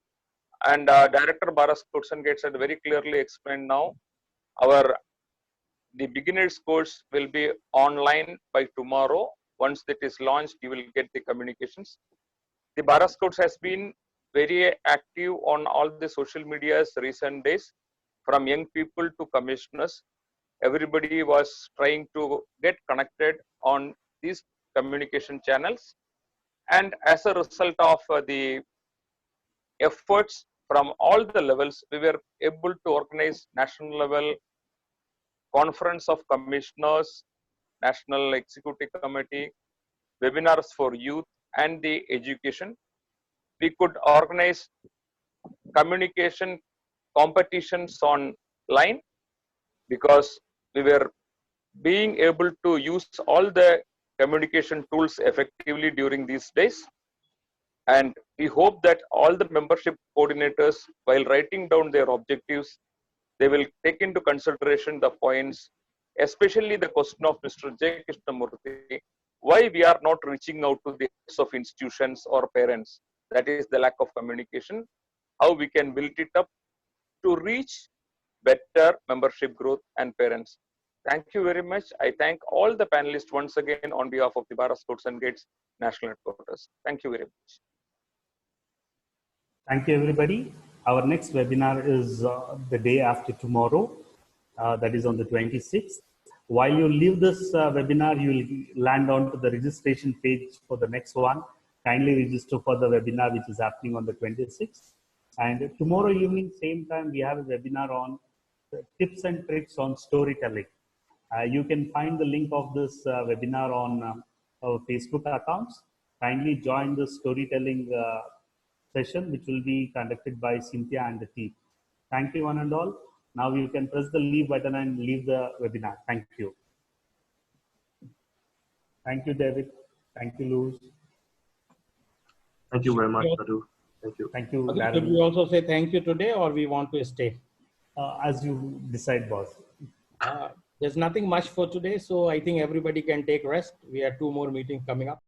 And Director Bharat Scouts and Guides had very clearly explained now, the beginners course will be online by tomorrow. Once that is launched, you will get the communications. The Bharat Scouts has been very active on all the social medias recent days, from young people to commissioners. Everybody was trying to get connected on these communication channels. And as a result of the efforts from all the levels, we were able to organize national level conference of commissioners, national executive committee, webinars for youth and the education. We could organize communication competitions online because we were being able to use all the communication tools effectively during these days. And we hope that all the membership coordinators, while writing down their objectives, they will take into consideration the points, especially the question of Mr. J. Krishnamurthy, why we are not reaching out to the heads of institutions or parents. That is the lack of communication. How we can build it up to reach better membership growth and parents. Thank you very much. I thank all the panelists once again on behalf of the Bharat Scouts and Guides National Headquarters. Thank you very much. Thank you, everybody. Our next webinar is the day after tomorrow, that is on the 26th. While you leave this webinar, you will land on to the registration page for the next one. Kindly register for the webinar which is happening on the 26th. And tomorrow evening, same time, we have a webinar on tips and tricks on storytelling. You can find the link of this webinar on our Facebook accounts. Kindly join the storytelling session, which will be conducted by Cynthia and the team. Thank you, one and all. Now you can press the leave button and leave the webinar. Thank you. Thank you, David. Thank you, Luz. Thank you very much, Madhu. Thank you. Thank you, Should Darren. we also say thank you today, or we want to stay? As you decide, boss. There's nothing much for today, so I think everybody can take rest. We have 2 more meetings coming up.